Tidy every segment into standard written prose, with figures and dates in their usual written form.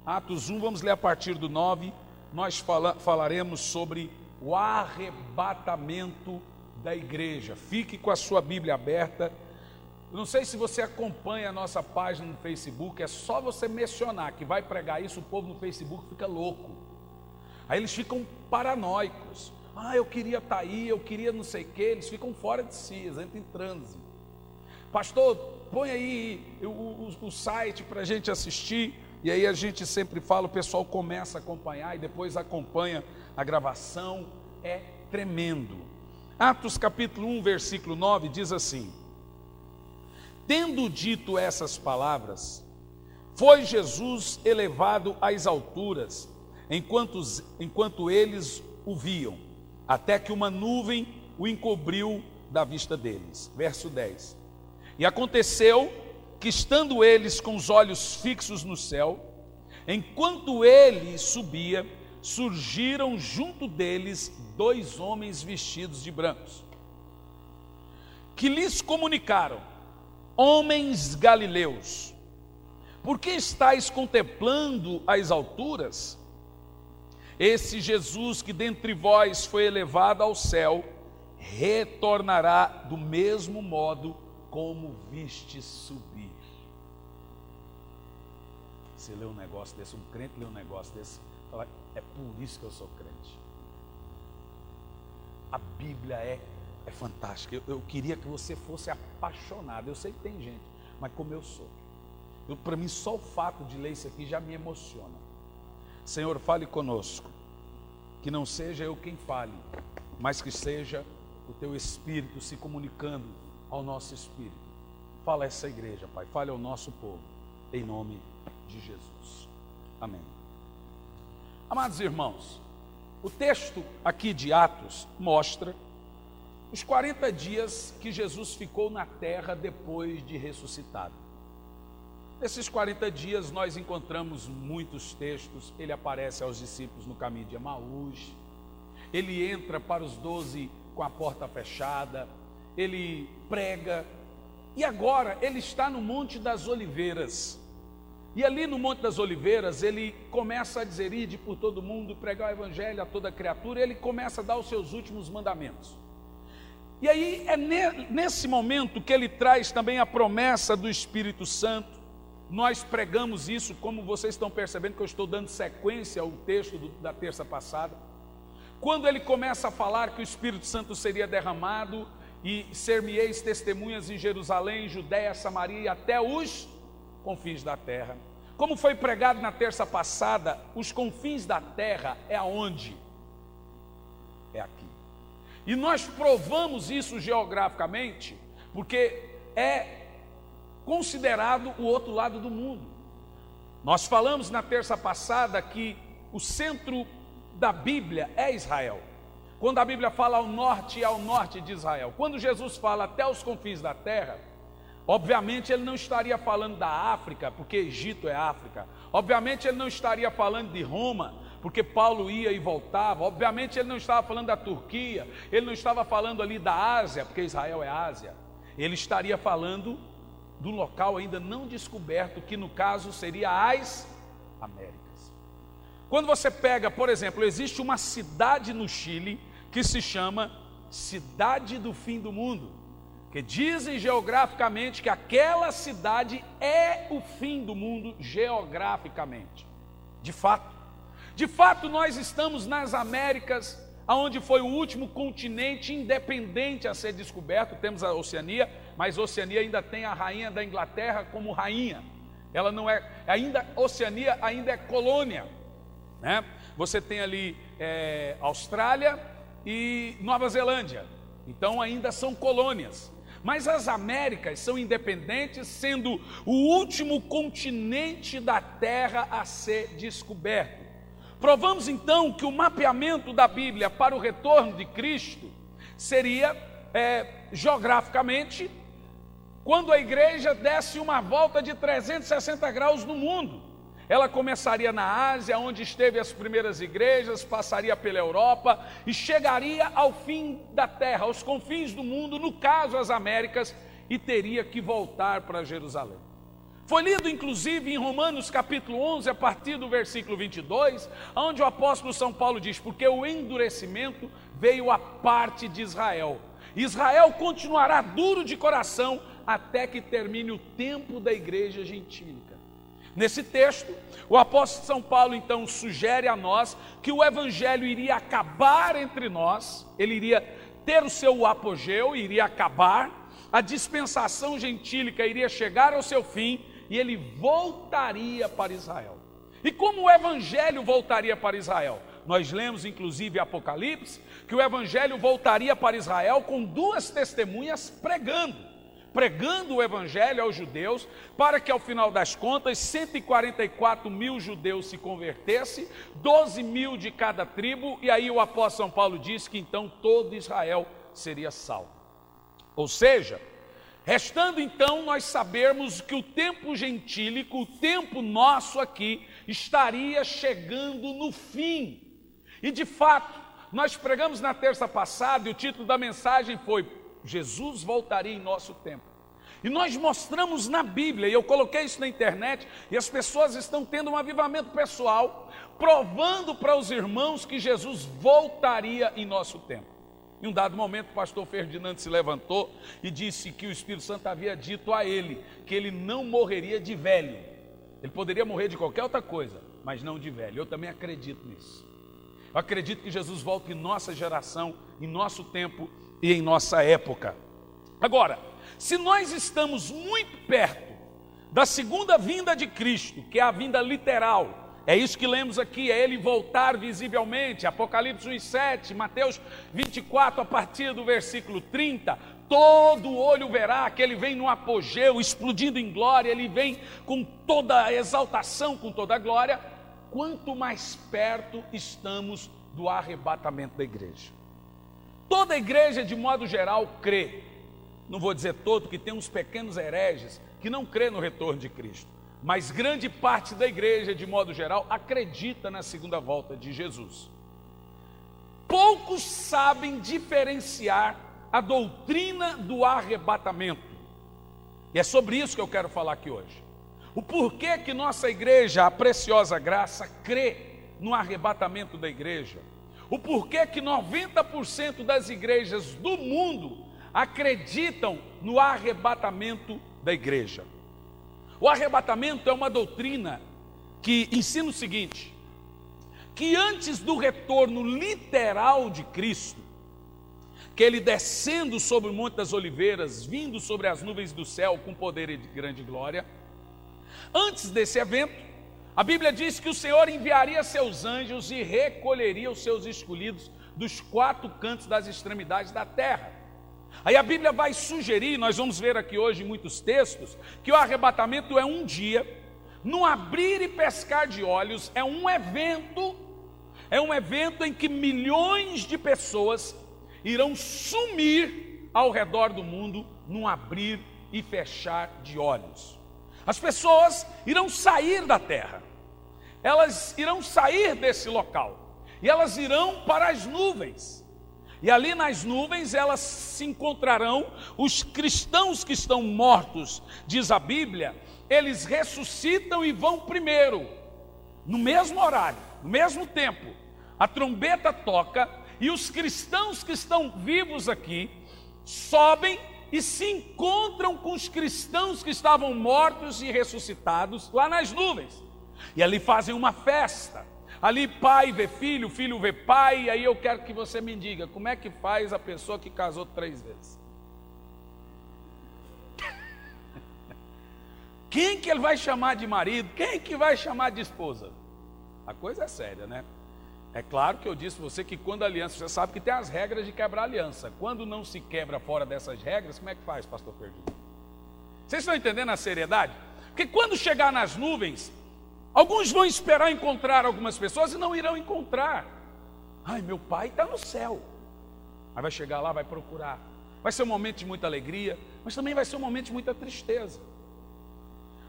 Atos 1, vamos ler a partir do 9, nós falaremos sobre o arrebatamento da igreja. Fique com a sua Bíblia aberta. Eu não sei se você acompanha a nossa página no Facebook, é só você mencionar que vai pregar isso, o povo no Facebook fica louco. Aí eles ficam paranoicos. Eu queria estar aí, eu queria não sei o que, eles ficam fora de si, eles entram em transe. Pastor, põe aí o site para a gente assistir. E aí a gente sempre fala, o pessoal começa a acompanhar e depois acompanha a gravação. É tremendo. Atos capítulo 1, versículo 9 diz assim: tendo dito essas palavras, foi Jesus elevado às alturas, enquanto eles o viam, até que uma nuvem o encobriu da vista deles. Verso 10. E aconteceu que, estando eles com os olhos fixos no céu, enquanto ele subia, surgiram junto deles 2 homens vestidos de brancos, que lhes comunicaram: homens galileus, por que estáis contemplando as alturas? Esse Jesus que dentre vós foi elevado ao céu, retornará do mesmo modo como viste subir. Você lê um negócio desse, um crente lê um negócio desse, fala, é por isso que eu sou crente. A Bíblia é fantástica. Eu queria que você fosse apaixonado. Eu sei que tem gente, mas como eu sou. Para mim, só o fato de ler isso aqui já me emociona. Senhor, fale conosco. Que não seja eu quem fale, mas que seja o Teu Espírito se comunicando ao nosso espírito. Fala a essa igreja, Pai. Fale ao nosso povo. Em nome de Jesus. Amém. Amados irmãos, o texto aqui de Atos mostra os 40 dias que Jesus ficou na terra depois de ressuscitado. Nesses 40 dias nós encontramos muitos textos. Ele aparece aos discípulos no caminho de Emaús, ele entra para os 12 com a porta fechada, ele prega, e agora ele está no Monte das Oliveiras. E ali no Monte das Oliveiras ele começa a dizer: ide por todo mundo, pregar o evangelho a toda criatura. E ele começa a dar os seus últimos mandamentos. E aí é nesse momento que ele traz também a promessa do Espírito Santo. Nós pregamos isso, como vocês estão percebendo que eu estou dando sequência ao texto da terça passada. Quando ele começa a falar que o Espírito Santo seria derramado e ser-me-eis testemunhas em Jerusalém, Judeia, Samaria e até os confins da terra. Como foi pregado na terça passada, os confins da terra é aonde? É aqui. E nós provamos isso geograficamente, porque é considerado o outro lado do mundo. Nós falamos na terça passada que o centro da Bíblia é Israel. Quando a Bíblia fala ao norte, é ao norte de Israel. Quando Jesus fala até os confins da terra, obviamente ele não estaria falando da África, porque Egito é África. Obviamente ele não estaria falando de Roma, porque Paulo ia e voltava. Obviamente ele não estava falando da Turquia, ele não estava falando ali da Ásia, porque Israel é Ásia. Ele estaria falando do local ainda não descoberto, que no caso seria as Américas. Quando você pega, por exemplo, existe uma cidade no Chile que se chama Cidade do Fim do Mundo, que dizem geograficamente que aquela cidade é o fim do mundo geograficamente. De fato nós estamos nas Américas, onde foi o último continente independente a ser descoberto. Temos a Oceania, mas a Oceania ainda tem a rainha da Inglaterra como rainha. Ela não é, ainda Oceania ainda é colônia, né? Você tem ali Austrália e Nova Zelândia, então ainda são colônias. Mas as Américas são independentes, sendo o último continente da Terra a ser descoberto. Provamos então que o mapeamento da Bíblia para o retorno de Cristo seria, geograficamente, quando a igreja desse uma volta de 360 graus no mundo. Ela começaria na Ásia, onde esteve as primeiras igrejas, passaria pela Europa e chegaria ao fim da terra, aos confins do mundo, no caso as Américas, e teria que voltar para Jerusalém. Foi lido inclusive em Romanos capítulo 11, a partir do versículo 22, onde o apóstolo São Paulo diz: porque o endurecimento veio à parte de Israel. Israel continuará duro de coração até que termine o tempo da igreja gentílica. Nesse texto, o apóstolo São Paulo então sugere a nós que o evangelho iria acabar entre nós, ele iria ter o seu apogeu, iria acabar, a dispensação gentílica iria chegar ao seu fim e ele voltaria para Israel. E como o evangelho voltaria para Israel? Nós lemos inclusive Apocalipse, que o evangelho voltaria para Israel com 2 testemunhas pregando o evangelho aos judeus, para que ao final das contas 144 mil judeus se convertessem, 12 mil de cada tribo, e aí o apóstolo São Paulo diz que então todo Israel seria salvo. Ou seja, restando então nós sabermos que o tempo gentílico, o tempo nosso aqui, estaria chegando no fim. E de fato, nós pregamos na terça passada e o título da mensagem foi: Jesus voltaria em nosso tempo. E nós mostramos na Bíblia, e eu coloquei isso na internet, e as pessoas estão tendo um avivamento pessoal, provando para os irmãos que Jesus voltaria em nosso tempo. Em um dado momento, o pastor Ferdinando se levantou e disse que o Espírito Santo havia dito a ele que ele não morreria de velho. Ele poderia morrer de qualquer outra coisa, mas não de velho. Eu também acredito nisso. Eu acredito que Jesus volta em nossa geração, em nosso tempo e em nossa época. Agora, se nós estamos muito perto da segunda vinda de Cristo, que é a vinda literal, é isso que lemos aqui, é ele voltar visivelmente, Apocalipse 1:7, Mateus 24, a partir do versículo 30, todo olho verá que ele vem no apogeu, explodindo em glória, ele vem com toda a exaltação, com toda a glória. Quanto mais perto estamos do arrebatamento da igreja. Toda a igreja, de modo geral, crê. Não vou dizer todo, que tem uns pequenos hereges que não crê no retorno de Cristo. Mas grande parte da igreja, de modo geral, acredita na segunda volta de Jesus. Poucos sabem diferenciar a doutrina do arrebatamento. E é sobre isso que eu quero falar aqui hoje. O porquê que nossa igreja, a Preciosa Graça, crê no arrebatamento da igreja. O porquê que 90% das igrejas do mundo acreditam no arrebatamento da igreja. O arrebatamento é uma doutrina que ensina o seguinte: que antes do retorno literal de Cristo, que ele descendo sobre o Monte das Oliveiras, vindo sobre as nuvens do céu com poder e de grande glória, antes desse evento, a Bíblia diz que o Senhor enviaria seus anjos e recolheria os seus escolhidos dos 4 cantos das extremidades da terra. Aí a Bíblia vai sugerir, nós vamos ver aqui hoje em muitos textos, que o arrebatamento é um dia, no abrir e pescar de olhos, é um evento em que milhões de pessoas irão sumir ao redor do mundo, num abrir e fechar de olhos. As pessoas irão sair da terra, elas irão sair desse local, e elas irão para as nuvens, e ali nas nuvens elas se encontrarão os cristãos que estão mortos, diz a Bíblia, eles ressuscitam e vão primeiro, no mesmo horário, no mesmo tempo, a trombeta toca, e os cristãos que estão vivos aqui, sobem e se encontram com os cristãos que estavam mortos e ressuscitados lá nas nuvens. E ali fazem uma festa. Ali pai vê filho, filho vê pai. E aí eu quero que você me diga, como é que faz a pessoa que casou 3 vezes? Quem que ele vai chamar de marido? Quem que vai chamar de esposa? A coisa é séria, né? É claro que eu disse para você que quando a aliança, você sabe que tem as regras de quebrar a aliança. Quando não se quebra fora dessas regras, como é que faz, pastor Ferdinando? Vocês estão entendendo a seriedade? Porque quando chegar nas nuvens, alguns vão esperar encontrar algumas pessoas e não irão encontrar. Ai, meu pai está no céu. Aí vai chegar lá, vai procurar. Vai ser um momento de muita alegria, mas também vai ser um momento de muita tristeza.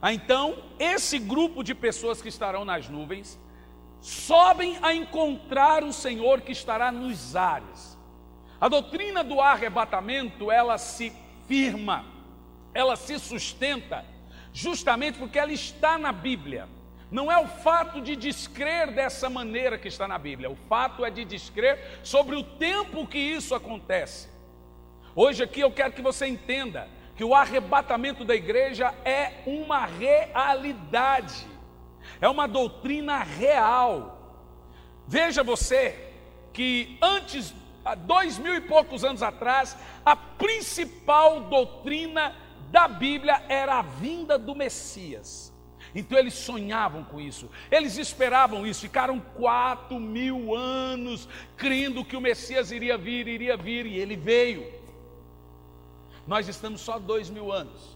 Então, esse grupo de pessoas que estarão nas nuvens sobem a encontrar o Senhor que estará nos ares. A doutrina do arrebatamento, ela se firma, ela se sustenta justamente porque ela está na Bíblia. Não é o fato de descrer dessa maneira que está na Bíblia, o fato é de descrer sobre o tempo que isso acontece. Hoje aqui eu quero que você entenda que o arrebatamento da igreja é uma realidade, é uma doutrina real. Veja você que antes, há 2000 e poucos anos atrás, a principal doutrina da Bíblia era a vinda do Messias. Então eles sonhavam com isso, eles esperavam isso, ficaram 4000 anos crendo que o Messias iria vir, e ele veio. Nós estamos só 2000 anos.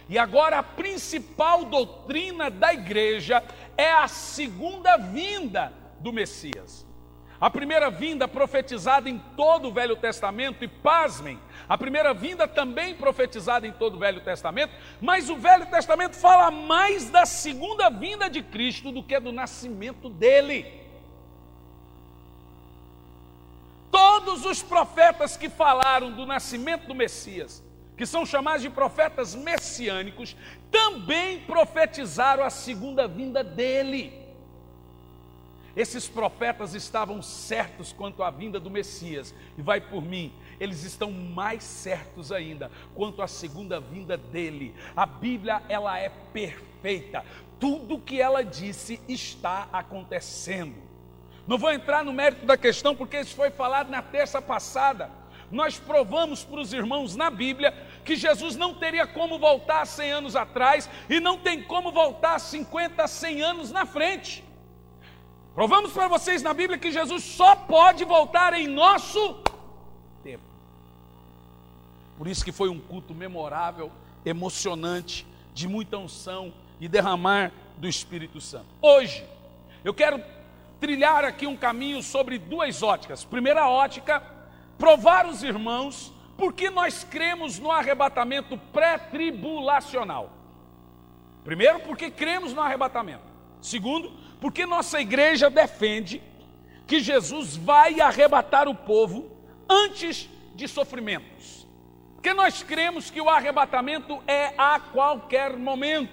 E agora a principal doutrina da igreja é a segunda vinda do Messias. A primeira vinda profetizada em todo o Velho Testamento, e pasmem, a primeira vinda também profetizada em todo o Velho Testamento, mas o Velho Testamento fala mais da segunda vinda de Cristo do que do nascimento dele. Todos os profetas que falaram do nascimento do Messias, que são chamados de profetas messiânicos, também profetizaram a segunda vinda dele. Esses profetas estavam certos quanto à vinda do Messias, e vai por mim, eles estão mais certos ainda quanto à segunda vinda dele. A Bíblia, ela é perfeita, tudo que ela disse está acontecendo. Não vou entrar no mérito da questão, porque isso foi falado na terça passada. Nós provamos para os irmãos na Bíblia que Jesus não teria como voltar 100 anos atrás, e não tem como voltar 50, 100 anos na frente. Provamos para vocês na Bíblia que Jesus só pode voltar em nosso tempo. Por isso que foi um culto memorável, emocionante, de muita unção e derramar do Espírito Santo. Hoje, eu quero trilhar aqui um caminho sobre duas óticas. Primeira ótica, provar os irmãos porque nós cremos no arrebatamento pré-tribulacional. Primeiro, porque cremos no arrebatamento. Segundo, porque nossa igreja defende que Jesus vai arrebatar o povo antes de sofrimentos. Porque nós cremos que o arrebatamento é a qualquer momento,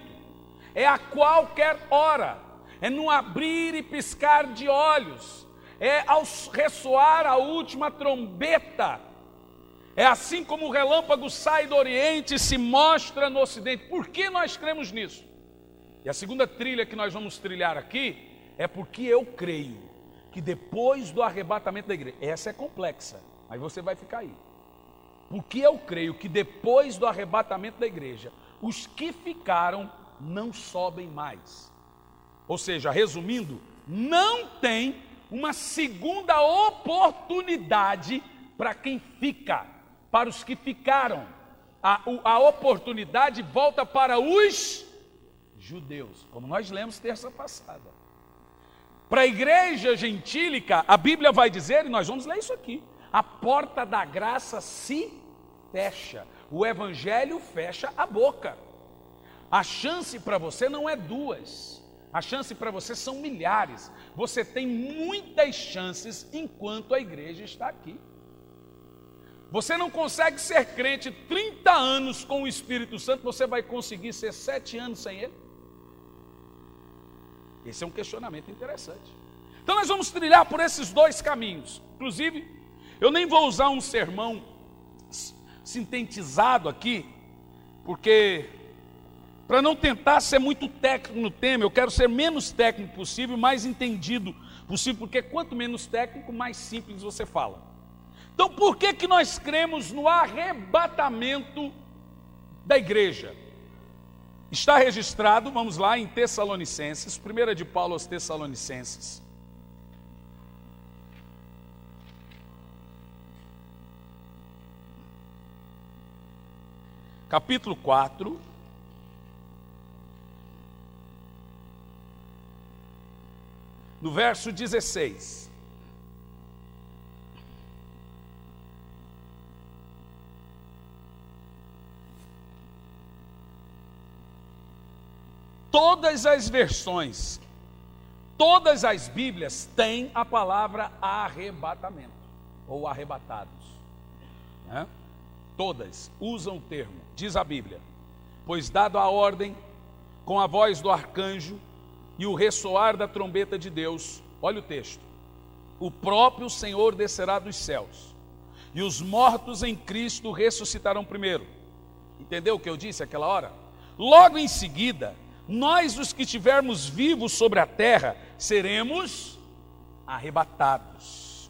é a qualquer hora, é no abrir e piscar de olhos, é ao ressoar a última trombeta. É assim como o relâmpago sai do Oriente e se mostra no Ocidente. Por que nós cremos nisso? E a segunda trilha que nós vamos trilhar aqui é porque eu creio que depois do arrebatamento da igreja, essa é complexa, mas você vai ficar aí. Porque eu creio que depois do arrebatamento da igreja, os que ficaram não sobem mais. Ou seja, resumindo, não tem uma segunda oportunidade para quem fica, para os que ficaram. A oportunidade volta para os judeus, como nós lemos terça passada. Para a igreja gentílica, a Bíblia vai dizer, e nós vamos ler isso aqui, a porta da graça se fecha, o evangelho fecha a boca. A chance para você não é duas, a chance para você são milhares. Você tem muitas chances enquanto a igreja está aqui. Você não consegue ser crente 30 anos com o Espírito Santo, você vai conseguir ser 7 anos sem ele? Esse é um questionamento interessante. Então nós vamos trilhar por esses dois caminhos. Inclusive, eu nem vou usar um sermão sintetizado aqui, porque para não tentar ser muito técnico no tema, eu quero ser menos técnico possível, mais entendido possível, porque quanto menos técnico, mais simples você fala. Então, por que nós cremos no arrebatamento da igreja? Está registrado, vamos lá, em Tessalonicenses, 1 de Paulo aos Tessalonicenses. Capítulo 4. No verso 16. Todas as versões, todas as Bíblias têm a palavra arrebatamento, ou arrebatados, né? Todas usam o termo, diz a Bíblia. pois dado a ordem, com a voz do arcanjo e o ressoar da trombeta de Deus, olha o texto, o próprio Senhor descerá dos céus, e os mortos em Cristo ressuscitarão primeiro. Entendeu o que eu disse aquela hora? Logo em seguida, nós os que estivermos vivos sobre a terra, seremos arrebatados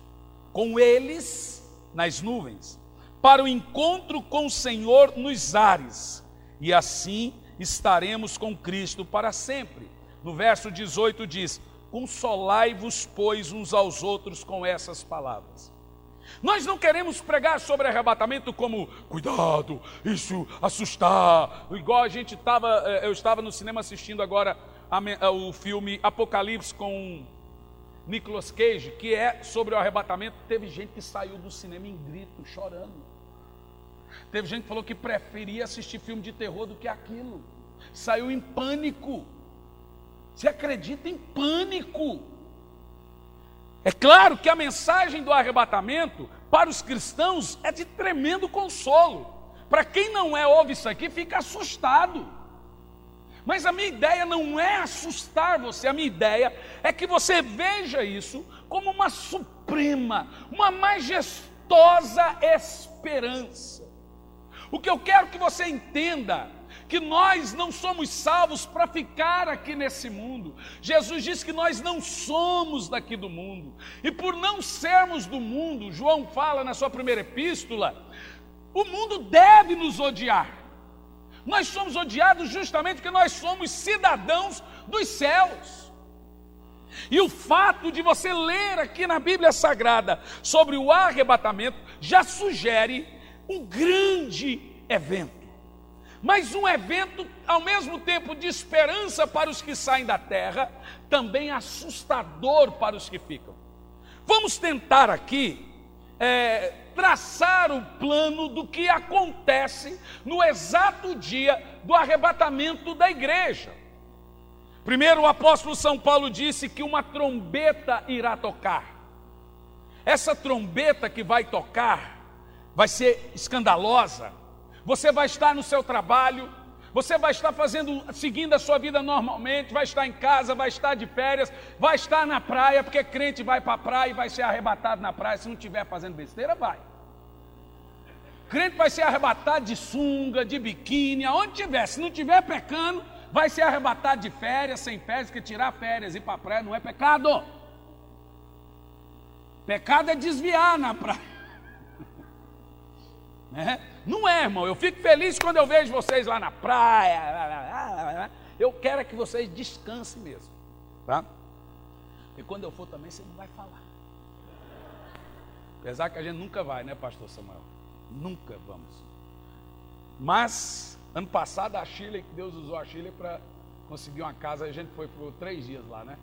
com eles nas nuvens, para o encontro com o Senhor nos ares, e assim estaremos com Cristo para sempre. No verso 18 diz: consolai-vos, pois, uns aos outros com essas palavras. Nós não queremos pregar sobre arrebatamento como, cuidado, isso assustar, igual eu estava no cinema assistindo agora o filme Apocalipse com Nicolas Cage, que é sobre o arrebatamento. Teve gente que saiu do cinema em grito, chorando. Teve gente que falou que preferia assistir filme de terror do que aquilo. Saiu em pânico. Você acredita em pânico? É claro que a mensagem do arrebatamento para os cristãos é de tremendo consolo. Para quem não ouve isso aqui, fica assustado. Mas a minha ideia não é assustar você, a minha ideia é que você veja isso como uma suprema, uma majestosa esperança. O que eu quero que você entenda, que nós não somos salvos para ficar aqui nesse mundo. Jesus disse que nós não somos daqui do mundo, e por não sermos do mundo, João fala na sua primeira epístola, o mundo deve nos odiar. Nós somos odiados justamente porque nós somos cidadãos dos céus. E o fato de você ler aqui na Bíblia Sagrada sobre o arrebatamento já sugere um grande evento. Mas um evento, ao mesmo tempo, de esperança para os que saem da terra, também assustador para os que ficam. Vamos tentar aqui traçar o plano do que acontece no exato dia do arrebatamento da igreja. Primeiro, o apóstolo São Paulo disse que uma trombeta irá tocar. Essa trombeta que vai tocar vai ser escandalosa. Você vai estar no seu trabalho, você vai estar seguindo a sua vida normalmente, vai estar em casa, vai estar de férias, vai estar na praia, porque crente vai para a praia e vai ser arrebatado na praia. Se não estiver fazendo besteira, vai. Crente vai ser arrebatado de sunga, de biquíni, aonde tiver. Se não estiver pecando, vai ser arrebatado de férias, sem férias, porque tirar férias e ir para a praia não é pecado. Pecado é desviar na praia. Não é, irmão, eu fico feliz quando eu vejo vocês lá na praia. Eu quero que vocês descansem mesmo, tá? E quando eu for também, você não vai falar. Apesar que a gente nunca vai, né, pastor Samuel? Nunca vamos. Mas, ano passado, a Chile, que Deus usou a Chile para conseguir uma casa, a gente foi por 3 dias lá, né?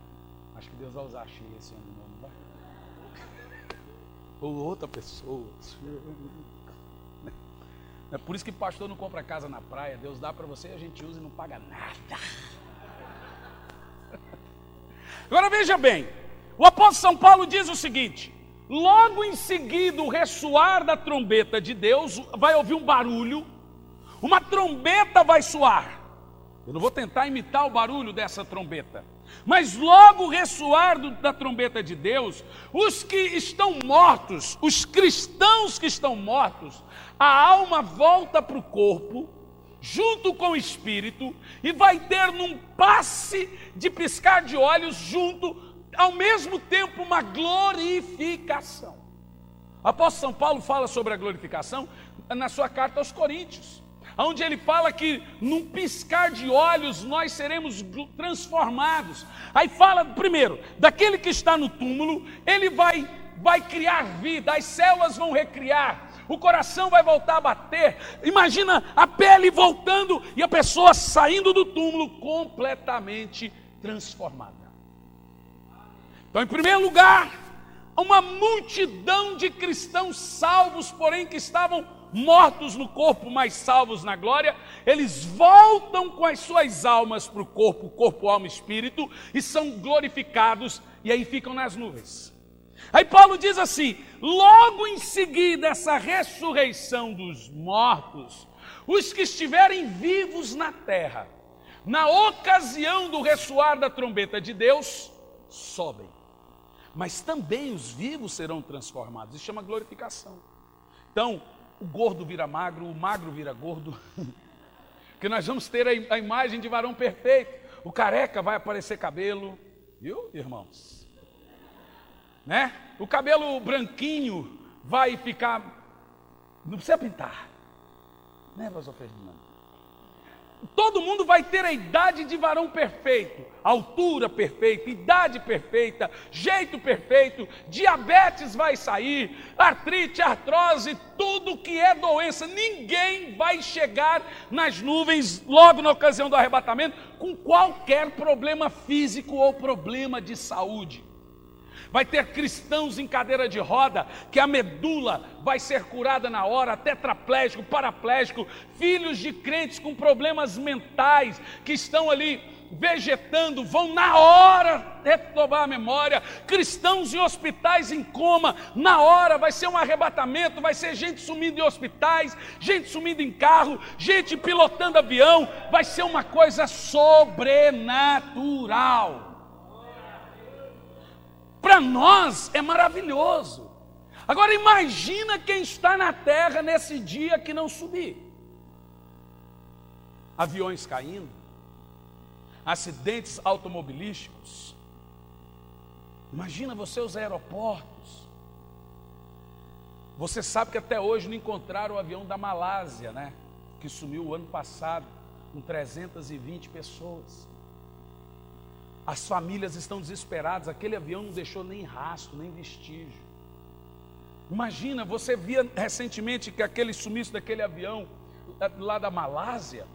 Acho que Deus vai usar a Chile esse ano, não vai? Ou outra pessoa. É por isso que pastor não compra casa na praia. Deus dá para você, a gente usa e não paga nada. Agora veja bem, o apóstolo São Paulo diz o seguinte: logo em seguida o ressoar da trombeta de Deus, vai ouvir um barulho, uma trombeta vai soar. Eu não vou tentar imitar o barulho dessa trombeta, mas logo o ressoar da trombeta de Deus, os que estão mortos, os cristãos que estão mortos, a alma volta para o corpo, junto com o espírito, e vai ter num passe de piscar de olhos, junto, ao mesmo tempo, uma glorificação. O apóstolo São Paulo fala sobre a glorificação na sua carta aos Coríntios, onde ele fala que num piscar de olhos nós seremos transformados. Aí fala primeiro, daquele que está no túmulo, ele vai criar vida, as células vão recriar, o coração vai voltar a bater. Imagina a pele voltando e a pessoa saindo do túmulo completamente transformada. Então, em primeiro lugar, uma multidão de cristãos salvos, porém que estavam mortos no corpo, mas salvos na glória, eles voltam com as suas almas para o corpo, alma e espírito, e são glorificados, e aí ficam nas nuvens. Aí Paulo diz assim: logo em seguida essa ressurreição dos mortos, os que estiverem vivos na terra, na ocasião do ressoar da trombeta de Deus, sobem. Mas também os vivos serão transformados. Isso chama glorificação. Então, o gordo vira magro, o magro vira gordo. Porque nós vamos ter a imagem de varão perfeito. O careca vai aparecer cabelo. Viu, irmãos? Né? O cabelo branquinho vai ficar... Não precisa pintar. Né, pastor Ferdinando? Todo mundo vai ter a idade de varão perfeito, altura perfeita, idade perfeita, jeito perfeito, diabetes vai sair, artrite, artrose, tudo que é doença. Ninguém vai chegar nas nuvens logo na ocasião do arrebatamento com qualquer problema físico ou problema de saúde. Vai ter cristãos em cadeira de roda, que a medula vai ser curada na hora, tetraplégico, paraplégico, filhos de crentes com problemas mentais, que estão ali vegetando, vão na hora retomar a memória, cristãos em hospitais em coma, na hora vai ser um arrebatamento, vai ser gente sumindo em hospitais, gente sumindo em carro, gente pilotando avião, vai ser uma coisa sobrenatural. Para nós é maravilhoso. Agora imagina quem está na terra nesse dia que não subir. Aviões caindo, acidentes automobilísticos. Imagina você os aeroportos. Você sabe que até hoje não encontraram o avião da Malásia, né? Que sumiu o ano passado com 320 pessoas. As famílias estão desesperadas, aquele avião não deixou nem rastro, nem vestígio. Imagina, você via recentemente que aquele sumiço daquele avião lá da Malásia,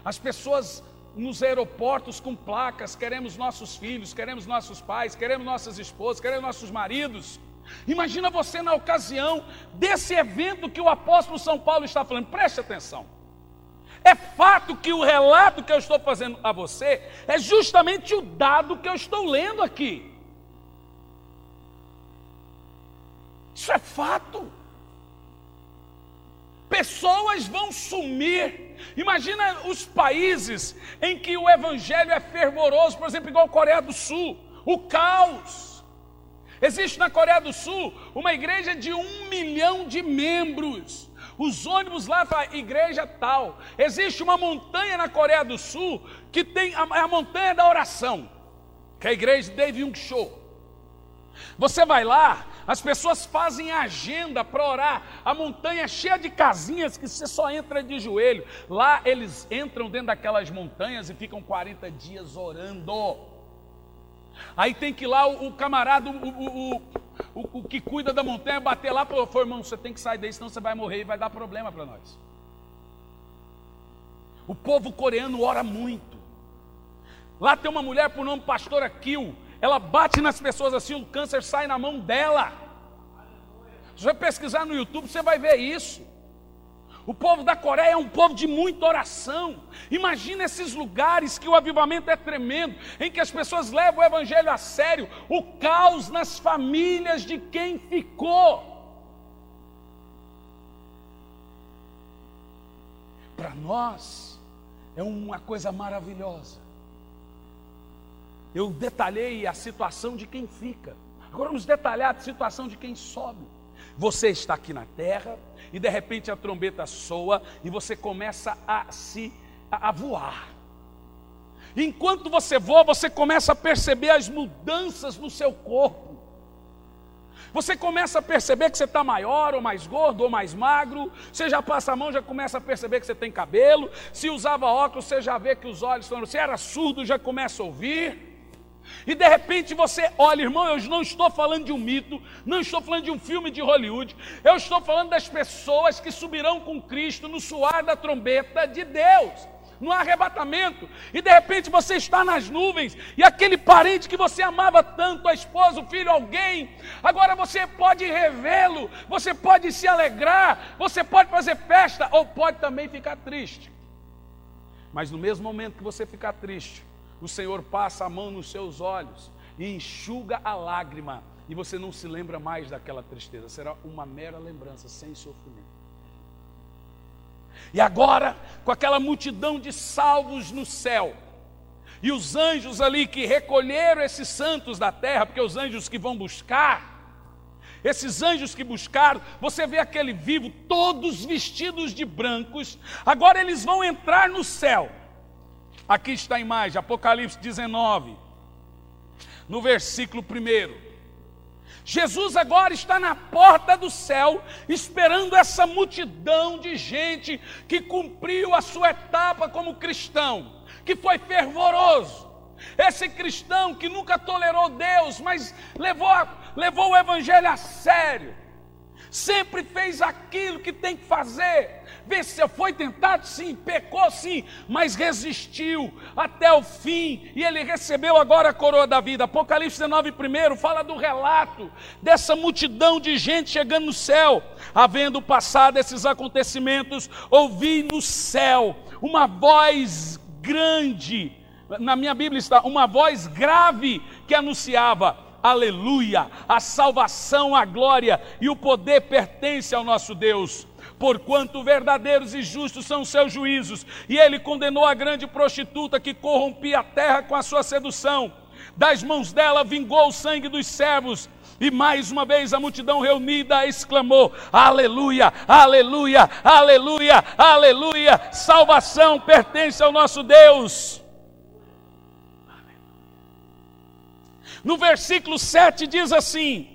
as pessoas nos aeroportos com placas, queremos nossos filhos, queremos nossos pais, queremos nossas esposas, queremos nossos maridos. Imagina você na ocasião desse evento que o apóstolo São Paulo está falando, preste atenção. É fato que o relato que eu estou fazendo a você é justamente o dado que eu estou lendo aqui. Isso é fato. Pessoas vão sumir. Imagina os países em que o evangelho é fervoroso, por exemplo, igual a Coreia do Sul, o caos. Existe na Coreia do Sul uma igreja de 1 milhão de membros. Os ônibus lá para igreja tal. Existe uma montanha na Coreia do Sul que tem a montanha da oração, que é a igreja de Dae Young Cho. Você vai lá, as pessoas fazem agenda para orar. A montanha é cheia de casinhas que você só entra de joelho. Lá eles entram dentro daquelas montanhas e ficam 40 dias orando. Aí tem que ir lá o camarada, o que cuida da montanha, bater lá, falou, irmão, você tem que sair daí, senão você vai morrer e vai dar problema para nós. O povo coreano ora muito. Lá tem uma mulher por nome Pastora Kill, ela bate nas pessoas assim, o câncer sai na mão dela. Se você pesquisar no YouTube, você vai ver isso. O povo da Coreia é um povo de muita oração. Imagina esses lugares que o avivamento é tremendo, em que as pessoas levam o evangelho a sério, o caos nas famílias de quem ficou. Para nós é uma coisa maravilhosa. Eu detalhei a situação de quem fica. Agora vamos detalhar a situação de quem sobe. Você está aqui na terra e de repente a trombeta soa e você começa a voar. Enquanto você voa, você começa a perceber as mudanças no seu corpo. Você começa a perceber que você está maior ou mais gordo ou mais magro. Você já passa a mão, já começa a perceber que você tem cabelo. Se usava óculos, você já vê que os olhos estão... Se era surdo, já começa a ouvir. E de repente você olha, irmão, eu não estou falando de um mito, não estou falando de um filme de Hollywood, eu estou falando das pessoas que subirão com Cristo no soar da trombeta de Deus, no arrebatamento. E de repente você está nas nuvens, e aquele parente que você amava tanto, a esposa, o filho, alguém, agora você pode revê-lo, você pode se alegrar, você pode fazer festa, ou pode também ficar triste. Mas no mesmo momento que você ficar triste, o Senhor passa a mão nos seus olhos e enxuga a lágrima, e você não se lembra mais daquela tristeza, será uma mera lembrança, sem sofrimento. E agora, com aquela multidão de salvos no céu, e os anjos ali que recolheram esses santos da terra, porque os anjos que vão buscar, esses anjos que buscaram, você vê aquele vivo, todos vestidos de brancos, agora eles vão entrar no céu. Aqui está a imagem, Apocalipse 19, no versículo 1. Jesus agora está na porta do céu, esperando essa multidão de gente que cumpriu a sua etapa como cristão, que foi fervoroso. Esse cristão que nunca tolerou Deus, mas levou o evangelho a sério, sempre fez aquilo que tem que fazer. Venceu, foi tentado sim, pecou sim, mas resistiu até o fim, e ele recebeu agora a coroa da vida. Apocalipse 19 primeiro fala do relato dessa multidão de gente chegando no céu. Havendo passado esses acontecimentos, ouvi no céu uma voz grande, na minha Bíblia está, uma voz grave que anunciava: aleluia, a salvação, a glória e o poder pertence ao nosso Deus, porquanto verdadeiros e justos são os seus juízos, e ele condenou a grande prostituta que corrompia a terra com a sua sedução. Das mãos dela vingou o sangue dos servos. E mais uma vez a multidão reunida exclamou: aleluia, aleluia, aleluia, aleluia, salvação pertence ao nosso Deus. No versículo 7 diz assim,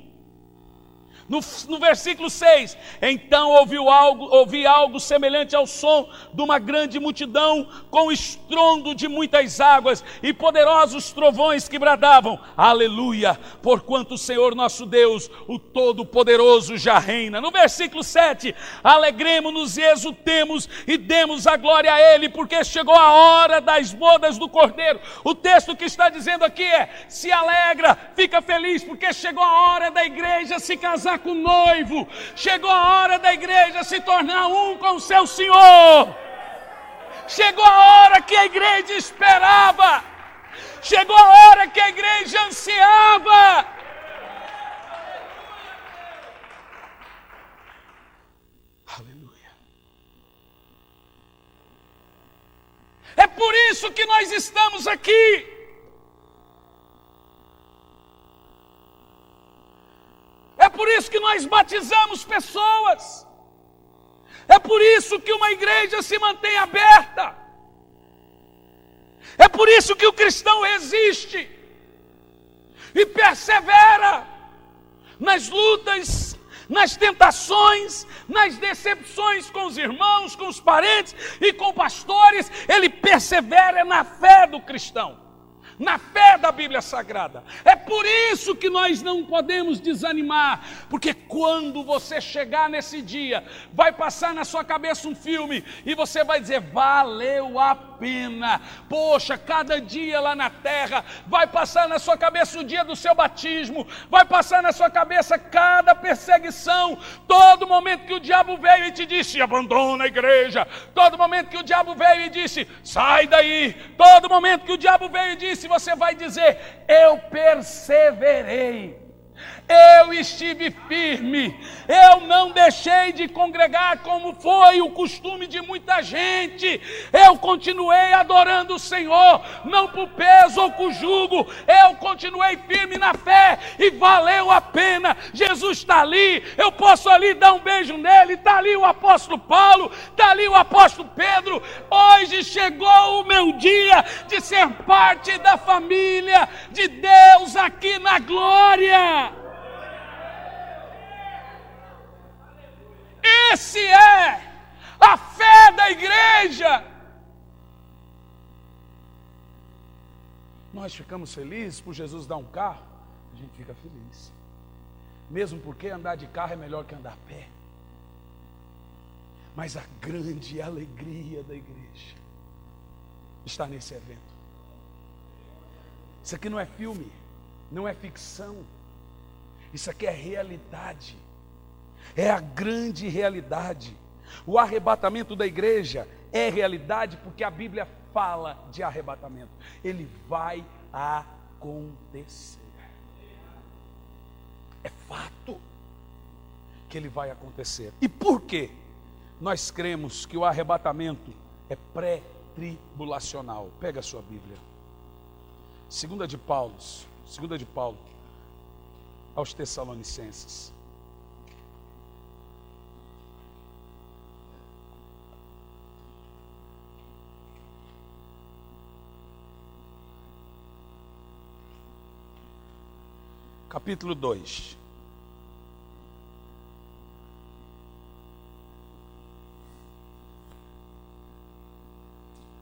no versículo 6, então ouvi algo semelhante ao som de uma grande multidão, com estrondo de muitas águas e poderosos trovões que bradavam: aleluia, porquanto o Senhor nosso Deus, o Todo-Poderoso, já reina. No versículo 7, alegremo-nos e exultemos e demos a glória a Ele, porque chegou a hora das bodas do Cordeiro. O texto que está dizendo aqui é: se alegra, fica feliz, porque chegou a hora da igreja se casar com o noivo, chegou a hora da igreja se tornar um com o seu Senhor, chegou a hora que a igreja esperava, chegou a hora que a igreja ansiava. Aleluia. É por isso que nós estamos aqui. É por isso que nós batizamos pessoas. É por isso que uma igreja se mantém aberta. É por isso que o cristão resiste e persevera nas lutas, nas tentações, nas decepções com os irmãos, com os parentes e com pastores. Ele persevera na fé do cristão, na fé da Bíblia Sagrada. É por isso que nós não podemos desanimar, porque quando você chegar nesse dia, vai passar na sua cabeça um filme, e você vai dizer: valeu a pena. Poxa, cada dia lá na terra, vai passar na sua cabeça o dia do seu batismo, vai passar na sua cabeça cada perseguição, todo momento que o diabo veio e te disse: abandona a igreja, todo momento que o diabo veio e disse: sai daí, todo momento que o diabo veio e disse, você vai dizer: eu perseverei, eu estive firme, eu não deixei de congregar como foi o costume de muita gente, eu continuei adorando o Senhor, não por peso ou por jugo, eu continuei firme na fé e valeu a pena. Jesus está ali, eu posso ali dar um beijo nele, está ali o apóstolo Paulo, está ali o apóstolo Pedro. Hoje chegou o meu dia de ser parte da família de Deus aqui na glória. Esse é a fé da igreja. Nós ficamos felizes por Jesus dar um carro, a gente fica feliz, mesmo porque andar de carro é melhor que andar a pé. Mas a grande alegria da igreja está nesse evento. Isso aqui não é filme, não é ficção, isso aqui é realidade. É a grande realidade. O arrebatamento da igreja é realidade, porque a Bíblia fala de arrebatamento. Ele vai acontecer. É fato que ele vai acontecer. E por quê? nós cremos que o arrebatamento é pré-tribulacional. Pega a sua Bíblia. Segunda de Paulo aos Tessalonicenses. Capítulo 2.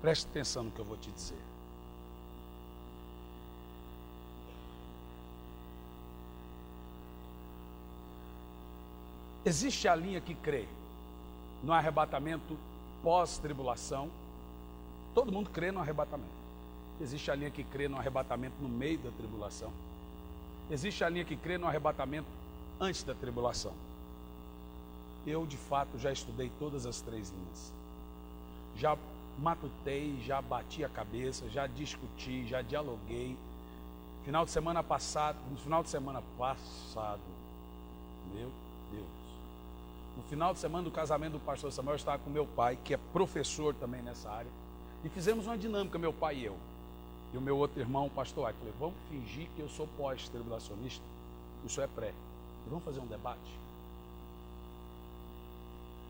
Preste atenção no que eu vou te dizer. Existe a linha que crê no arrebatamento pós-tribulação. Todo mundo crê no arrebatamento. Existe a linha que crê no arrebatamento no meio da tribulação. Existe a linha que crê no arrebatamento antes da tribulação. Eu, de fato, já estudei todas as três linhas. Já matutei, já bati a cabeça, já discuti, já dialoguei. No final de semana passado, meu Deus. No final de semana do casamento do pastor Samuel, eu estava com meu pai, que é professor também nessa área, e fizemos uma dinâmica, meu pai e eu. E o meu outro irmão, o pastor Ai, falei, vamos fingir que eu sou pós-tribulacionista, isso é pré. E vamos fazer um debate.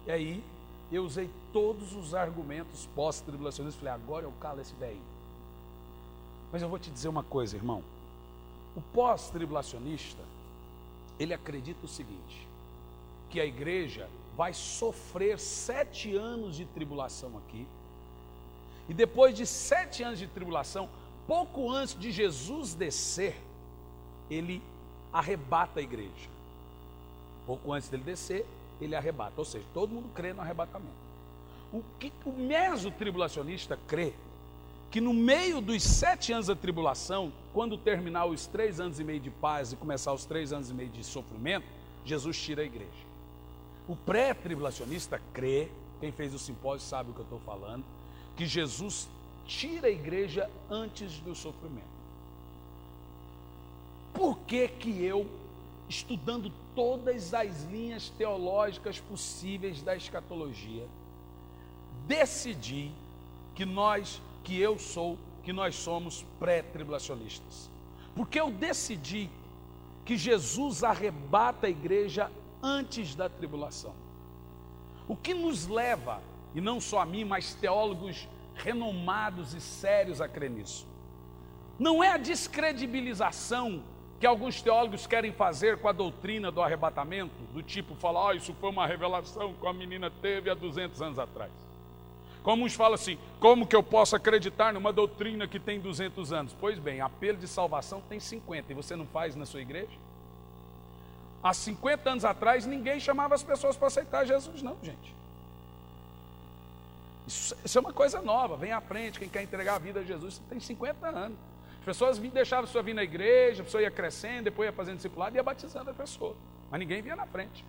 E aí, eu usei todos os argumentos pós-tribulacionistas, falei, agora eu calo esse velho. Mas eu vou te dizer uma coisa, irmão. O pós-tribulacionista, ele acredita o seguinte, que a igreja vai sofrer 7 anos de tribulação aqui, e depois de 7 anos de tribulação, pouco antes de Jesus descer, ele arrebata a igreja. Pouco antes dele descer, ele arrebata. Ou seja, todo mundo crê no arrebatamento. O meso-tribulacionista crê que no meio dos 7 anos da tribulação, quando terminar os 3 anos e meio de paz e começar os 3 anos e meio de sofrimento, Jesus tira a igreja. O pré-tribulacionista crê, quem fez o simpósio sabe o que eu estou falando, que Jesus tira a igreja antes do sofrimento. Por que que eu, estudando todas as linhas teológicas possíveis da escatologia, decidi que nós somos pré-tribulacionistas? Porque eu decidi que Jesus arrebata a igreja antes da tribulação. O que nos leva, e não só a mim, mas teólogos renomados e sérios a crer nisso, não é a descredibilização que alguns teólogos querem fazer com a doutrina do arrebatamento, do tipo falar, isso foi uma revelação que a menina teve há 200 anos atrás. Como uns falam assim, como que eu posso acreditar numa doutrina que tem 200 anos? Pois bem, apelo de salvação tem 50, e você não faz na sua igreja? Há 50 anos atrás, ninguém chamava as pessoas para aceitar Jesus, não, gente. Isso é uma coisa nova, vem à frente, quem quer entregar a vida a Jesus, tem 50 anos. As pessoas deixavam a pessoa vir na igreja, a pessoa ia crescendo, depois ia fazendo discipulado e ia batizando a pessoa. Mas ninguém vinha na frente.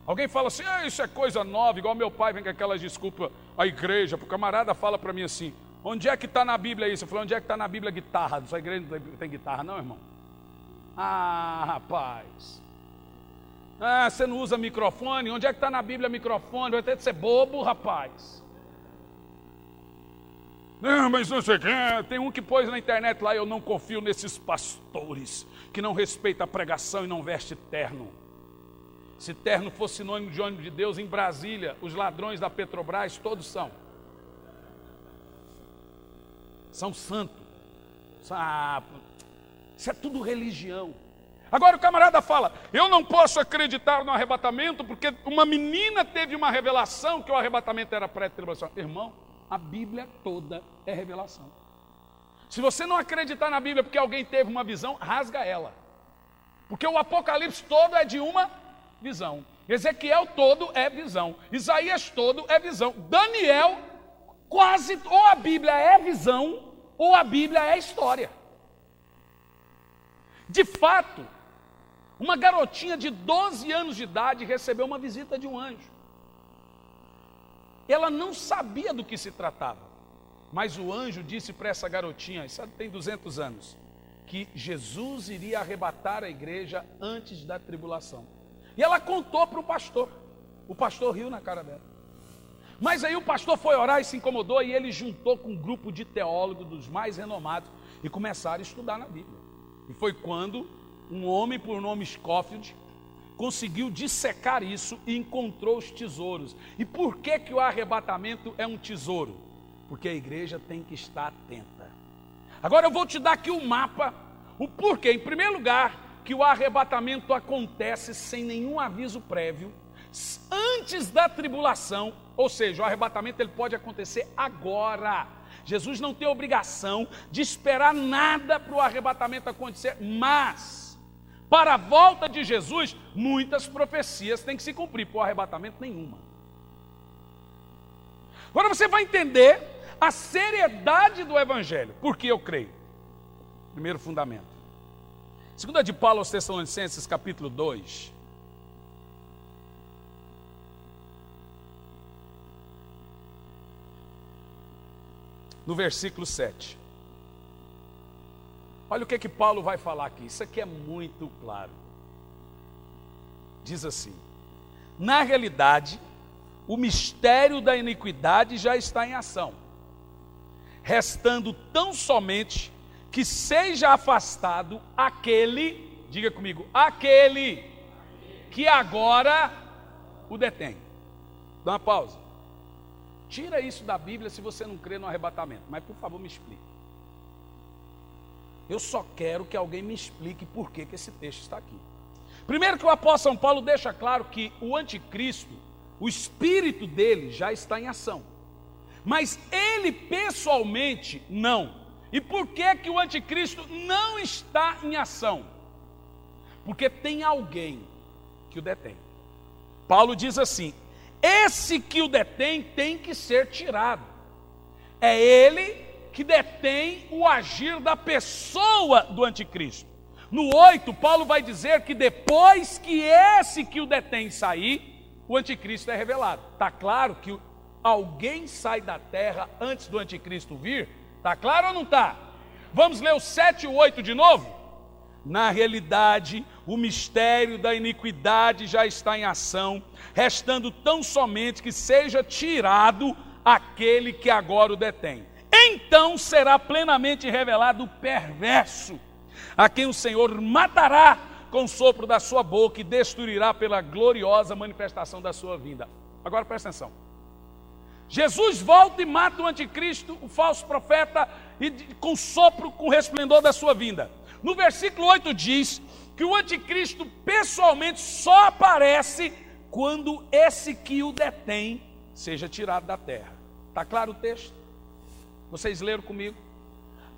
Alguém fala assim, isso é coisa nova, igual meu pai vem com aquelas desculpas à igreja, o camarada fala para mim assim, onde é que está na Bíblia isso? Eu falei, onde é que está na Bíblia guitarra? Sua igreja não tem guitarra não, irmão? Ah, rapaz. Você não usa microfone? Onde é que está na Bíblia microfone? Vai ter que ser bobo, rapaz. Não, mas não sei o que. Tem um que pôs na internet lá, eu não confio nesses pastores que não respeitam a pregação e não veste terno. Se terno fosse sinônimo de ônibus de Deus, em Brasília, os ladrões da Petrobras, todos são santos. Isso é tudo religião. Agora o camarada fala, eu não posso acreditar no arrebatamento porque uma menina teve uma revelação que o arrebatamento era pré-tribulação. Irmão, a Bíblia toda é revelação. Se você não acreditar na Bíblia porque alguém teve uma visão, rasga ela. Porque o Apocalipse todo é de uma visão. Ezequiel todo é visão. Isaías todo é visão. Daniel, quase, ou a Bíblia é visão, ou a Bíblia é história. De fato, uma garotinha de 12 anos de idade recebeu uma visita de um anjo. Ela não sabia do que se tratava, mas o anjo disse para essa garotinha, isso tem 200 anos, que Jesus iria arrebatar a igreja antes da tribulação. E ela contou para o pastor. O pastor riu na cara dela. Mas aí o pastor foi orar e se incomodou, e ele juntou com um grupo de teólogos dos mais renomados e começaram a estudar na Bíblia. E foi quando um homem por nome Scofield conseguiu dissecar isso e encontrou os tesouros. E por que que o arrebatamento é um tesouro? Porque a igreja tem que estar atenta. Agora eu vou te dar aqui um mapa, o porquê. Em primeiro lugar, que o arrebatamento acontece sem nenhum aviso prévio, antes da tribulação, ou seja, o arrebatamento ele pode acontecer agora. Jesus não tem obrigação de esperar nada para o arrebatamento acontecer, mas para a volta de Jesus, muitas profecias têm que se cumprir, para o arrebatamento nenhuma. Agora você vai entender a seriedade do Evangelho, porque eu creio. Primeiro fundamento. Segunda de Paulo aos Tessalonicenses, capítulo 2. No versículo 7. Olha o que Paulo vai falar aqui. Isso aqui é muito claro. Diz assim: na realidade, o mistério da iniquidade já está em ação, restando tão somente que seja afastado aquele, diga comigo, aquele que agora o detém. Dá uma pausa. Tira isso da Bíblia se você não crê no arrebatamento, mas por favor me explique. Eu só quero que alguém me explique por que esse texto está aqui. Primeiro que o apóstolo São Paulo deixa claro que o anticristo, o espírito dele já está em ação, mas ele pessoalmente não. E por que que o anticristo não está em ação? Porque tem alguém que o detém. Paulo diz assim: esse que o detém tem que ser tirado. É ele que detém o agir da pessoa do anticristo. No 8, Paulo vai dizer que depois que esse que o detém sair, o anticristo é revelado. Está claro que alguém sai da terra antes do anticristo vir? Está claro ou não está? Vamos ler o 7 e o 8 de novo? Na realidade, o mistério da iniquidade já está em ação, restando tão somente que seja tirado aquele que agora o detém. Então será plenamente revelado o perverso, a quem o Senhor matará com o sopro da sua boca e destruirá pela gloriosa manifestação da sua vinda. Agora presta atenção. Jesus volta e mata o anticristo, o falso profeta, e com sopro, com o resplendor da sua vinda. No versículo 8 diz que o anticristo pessoalmente só aparece quando esse que o detém seja tirado da terra. Está claro o texto? Vocês leram comigo?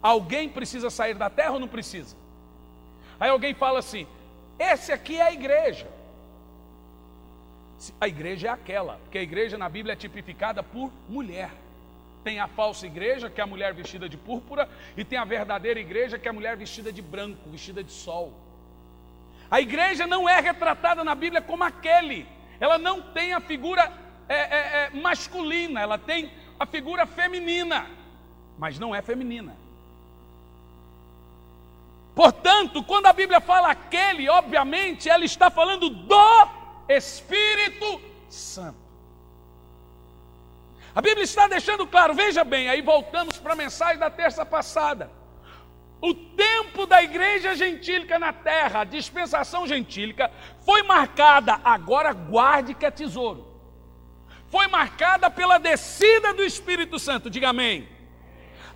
Alguém precisa sair da terra ou não precisa? Aí alguém fala assim: esse aqui é a igreja. A igreja é aquela, porque a igreja na Bíblia é tipificada por mulher. Tem a falsa igreja, que é a mulher vestida de púrpura, e tem a verdadeira igreja, que é a mulher vestida de branco, vestida de sol. A igreja não é retratada na Bíblia como aquele. Ela não tem a figura masculina, ela tem a figura feminina, mas não é feminina. Portanto, quando a Bíblia fala aquele, obviamente, ela está falando do Espírito Santo. A Bíblia está deixando claro, veja bem, aí voltamos para a mensagem da terça passada. O tempo da igreja gentílica na terra, a dispensação gentílica, foi marcada, agora guarde que é tesouro, foi marcada pela descida do Espírito Santo, diga amém.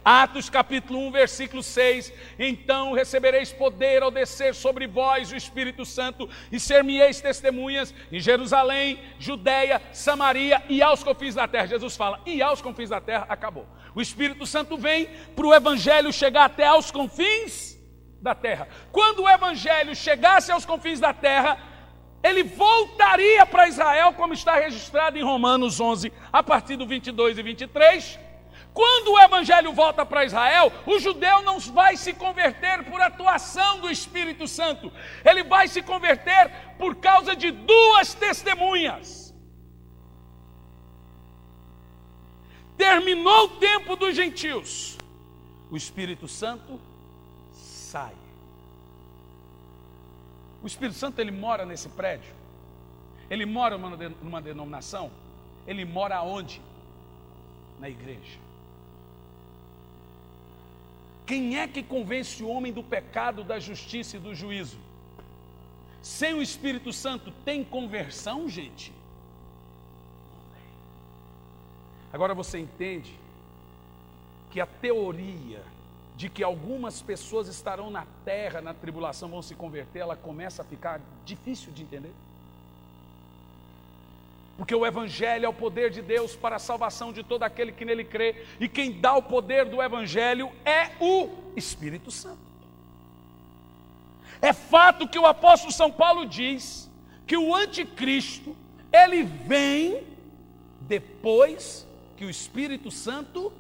Atos capítulo 1, versículo 6, então recebereis poder ao descer sobre vós o Espírito Santo, e ser-me-eis testemunhas em Jerusalém, Judeia, Samaria e aos confins da terra. Jesus fala, e aos confins da terra, acabou. O Espírito Santo vem para o Evangelho chegar até aos confins da terra. Quando o Evangelho chegasse aos confins da terra, ele voltaria para Israel, como está registrado em Romanos 11, a partir do 22 e 23, Quando o evangelho volta para Israel, o judeu não vai se converter por atuação do Espírito Santo. Ele vai se converter por causa de duas testemunhas. Terminou o tempo dos gentios, o Espírito Santo sai. O Espírito Santo, ele mora nesse prédio. Ele mora numa denominação? Ele mora aonde? Na igreja. Quem é que convence o homem do pecado, da justiça e do juízo? Sem o Espírito Santo tem conversão, gente? Agora você entende que a teoria de que algumas pessoas estarão na terra, na tribulação, vão se converter, ela começa a ficar difícil de entender. Porque o Evangelho é o poder de Deus para a salvação de todo aquele que nele crê, e quem dá o poder do Evangelho é o Espírito Santo. É fato que o apóstolo São Paulo diz que o anticristo, ele vem depois que o Espírito Santo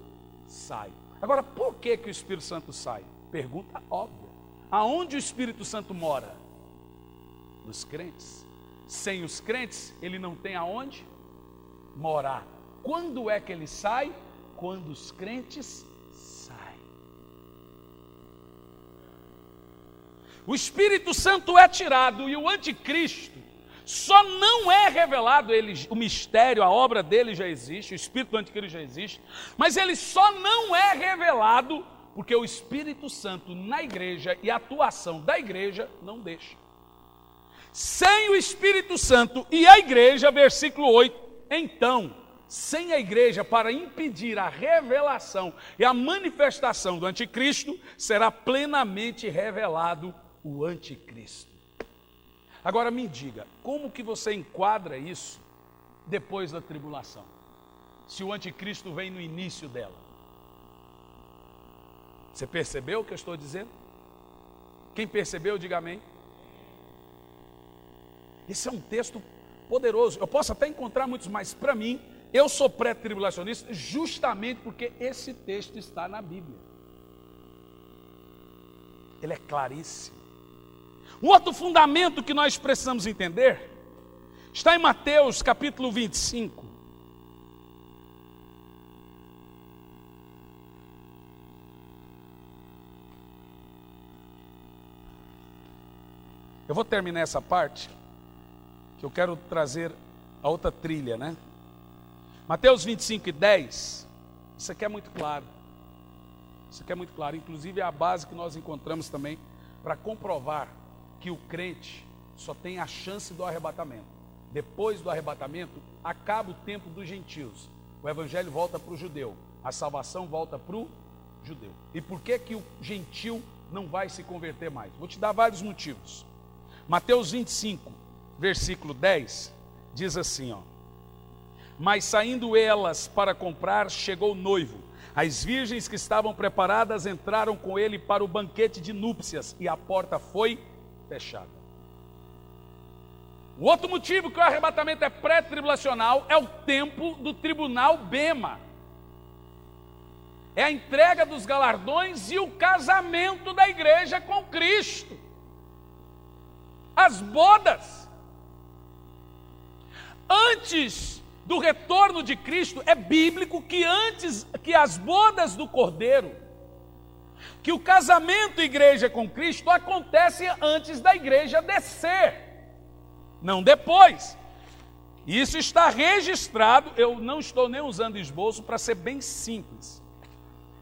sai. Agora, por que o Espírito Santo sai? Pergunta óbvia. Aonde o Espírito Santo mora? Nos crentes. Sem os crentes, ele não tem aonde morar. Quando é que ele sai? Quando os crentes saem. O Espírito Santo é tirado e o anticristo só não é revelado, o mistério, a obra dele já existe, o espírito do anticristo já existe, mas ele só não é revelado porque o Espírito Santo na igreja e a atuação da igreja não deixa. Sem o Espírito Santo e a igreja, versículo 8, então, sem a igreja para impedir a revelação e a manifestação do anticristo, será plenamente revelado o anticristo. Agora me diga, como que você enquadra isso depois da tribulação? Se o anticristo vem no início dela. Você percebeu o que eu estou dizendo? Quem percebeu, diga amém. Esse é um texto poderoso. Eu posso até encontrar muitos, mas para mim, eu sou pré-tribulacionista justamente porque esse texto está na Bíblia. Ele é claríssimo. Um outro fundamento que nós precisamos entender está em Mateus capítulo 25. Eu vou terminar essa parte, que eu quero trazer a outra trilha, né? Mateus 25 e 10, isso aqui é muito claro. Isso aqui é muito claro, inclusive é a base que nós encontramos também para comprovar que o crente só tem a chance do arrebatamento. Depois do arrebatamento, acaba o tempo dos gentios. O evangelho volta para o judeu, a salvação volta para o judeu. E por que o gentil não vai se converter mais? Vou te dar vários motivos. Mateus 25, versículo 10, diz assim, ó: mas saindo elas para comprar, chegou o noivo. As virgens que estavam preparadas entraram com ele para o banquete de núpcias, e a porta foi fechada. O outro motivo que o arrebatamento é pré-tribulacional é o tempo do tribunal Bema. É a entrega dos galardões e o casamento da igreja com Cristo. As bodas. Antes do retorno de Cristo, é bíblico que antes que as bodas do Cordeiro, que o casamento igreja com Cristo acontece antes da igreja descer, não depois. Isso está registrado, eu não estou nem usando esboço para ser bem simples.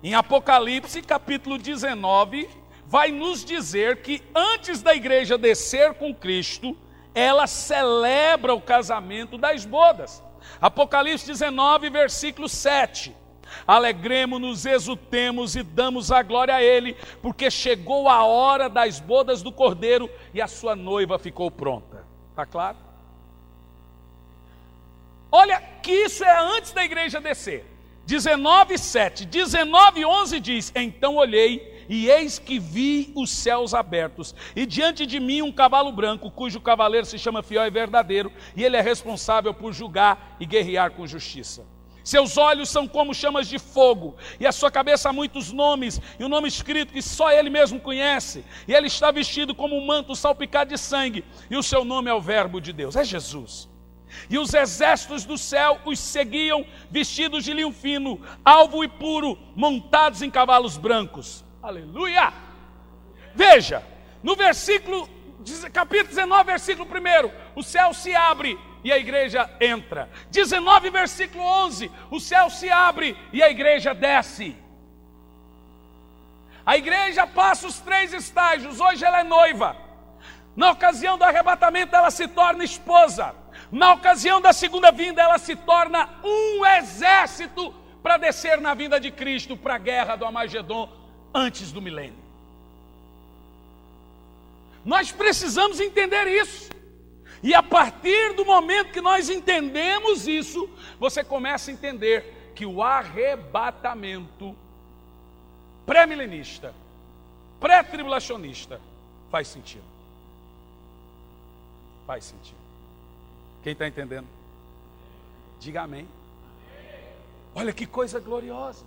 Em Apocalipse, capítulo 19, vai nos dizer que antes da igreja descer com Cristo, ela celebra o casamento das bodas. Apocalipse 19, versículo 7. Alegremo-nos, exultemos e damos a glória a Ele, porque chegou a hora das bodas do Cordeiro e a sua noiva ficou pronta. Está claro? Olha que isso é antes da igreja descer. 19:7, 19:11 diz: então olhei e eis que vi os céus abertos, e diante de mim um cavalo branco, cujo cavaleiro se chama Fiel e Verdadeiro, e ele é responsável por julgar e guerrear com justiça. Seus olhos são como chamas de fogo, e a sua cabeça há muitos nomes, e um nome escrito que só ele mesmo conhece, e ele está vestido como um manto salpicado de sangue, e o seu nome é o Verbo de Deus, é Jesus. E os exércitos do céu os seguiam, vestidos de linho fino, alvo e puro, montados em cavalos brancos. Aleluia! Veja, no capítulo 19, versículo 1, o céu se abre e a igreja entra. 19, versículo 11, o céu se abre e a igreja desce. A igreja passa os 3 estágios. Hoje ela é noiva. Na ocasião do arrebatamento ela se torna esposa. Na ocasião da segunda vinda ela se torna um exército para descer na vinda de Cristo para a guerra do Armagedon antes do milênio. Nós precisamos entender isso. E a partir do momento que nós entendemos isso, você começa a entender que o arrebatamento pré-milenista, pré-tribulacionista, faz sentido. Faz sentido. Quem está entendendo? Diga amém. Olha que coisa gloriosa.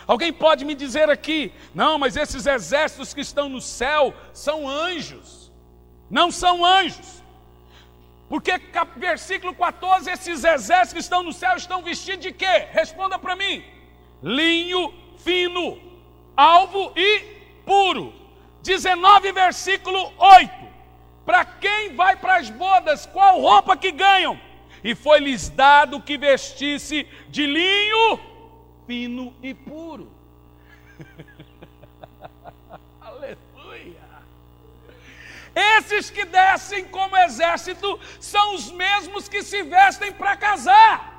Alguém pode me dizer aqui, não, mas esses exércitos que estão no céu são anjos. Não são anjos. Porque versículo 14, esses exércitos que estão no céu estão vestidos de quê? Responda para mim. Linho fino, alvo e puro. 19, versículo 8. Para quem vai para as bodas, qual roupa que ganham? E foi-lhes dado que vestisse de linho fino e puro. Aleluia. Esses que descem como exército são os mesmos que se vestem para casar.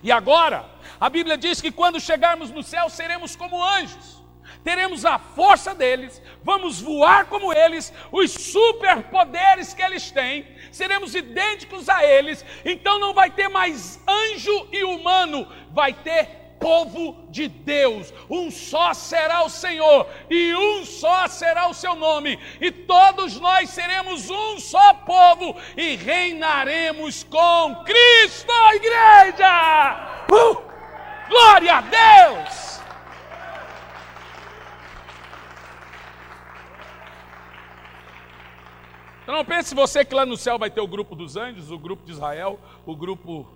E agora, a Bíblia diz que quando chegarmos no céu seremos como anjos. Teremos a força deles, vamos voar como eles, os superpoderes que eles têm, seremos idênticos a eles, então não vai ter mais anjo e humano, vai ter povo de Deus. Um só será o Senhor e um só será o seu nome, e todos nós seremos um só povo e reinaremos com Cristo, a igreja. Glória a Deus! Então não pense você que lá no céu vai ter o grupo dos anjos, o grupo de Israel, o grupo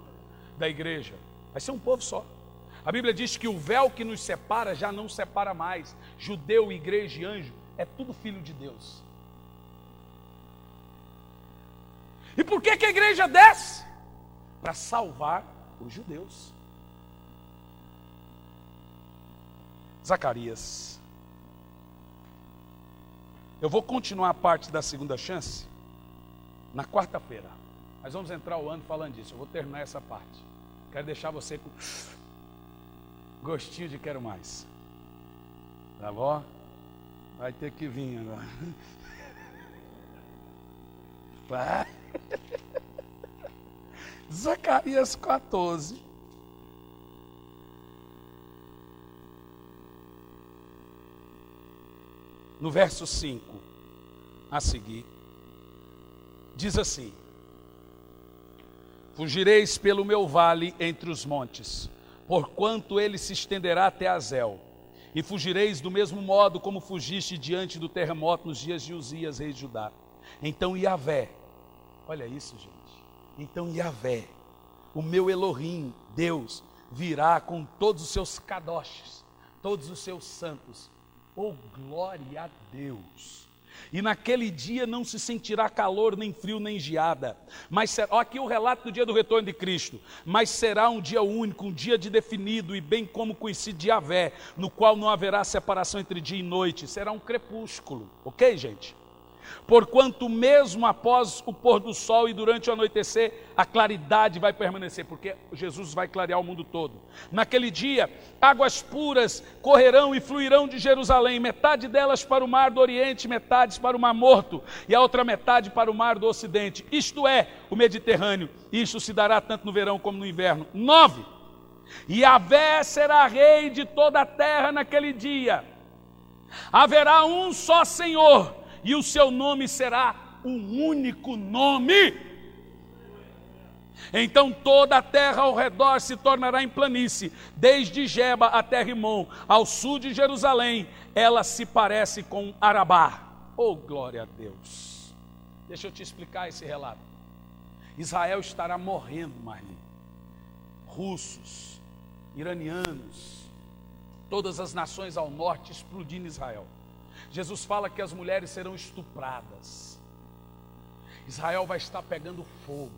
da igreja. Vai ser um povo só. A Bíblia diz que o véu que nos separa já não separa mais. Judeu, igreja e anjo é tudo filho de Deus. E por que a igreja desce? Para salvar os judeus. Zacarias. Eu vou continuar a parte da segunda chance na quarta-feira. Nós vamos entrar o ano falando disso. Eu vou terminar essa parte. Quero deixar você com gostinho de quero mais. Tá bom? Vai ter que vir agora. Vai. Zacarias 14. No verso 5 a seguir, diz assim: fugireis pelo meu vale entre os montes, porquanto ele se estenderá até Azel, e fugireis do mesmo modo como fugiste diante do terremoto nos dias de Uzias, rei de Judá. Então Yahvé, olha isso, gente, então Yahvé, o meu Elohim, Deus, virá com todos os seus kadoshs, todos os seus santos. Oh, glória a Deus! E naquele dia não se sentirá calor, nem frio, nem geada. Mas será, aqui o relato do dia do retorno de Cristo. Mas será um dia único, um dia de definido, e bem como conhecido de Yahvé, no qual não haverá separação entre dia e noite. Será um crepúsculo, ok, gente? Porquanto mesmo após o pôr do sol e durante o anoitecer, a claridade vai permanecer, porque Jesus vai clarear o mundo todo. Naquele dia, águas puras correrão e fluirão de Jerusalém, metade delas para o mar do Oriente, metade para o mar Morto, e a outra metade para o mar do Ocidente, isto é, o Mediterrâneo. Isto se dará tanto no verão como no inverno. 9. E Yahvé será rei de toda a terra naquele dia. Haverá um só Senhor, e o seu nome será um único nome. Então toda a terra ao redor se tornará em planície, desde Geba até Rimon, ao sul de Jerusalém, ela se parece com Arabá. Oh, glória a Deus! Deixa eu te explicar esse relato. Israel estará morrendo, Marli. Russos, iranianos, todas as nações ao norte explodindo Israel. Jesus fala que as mulheres serão estupradas. Israel vai estar pegando fogo.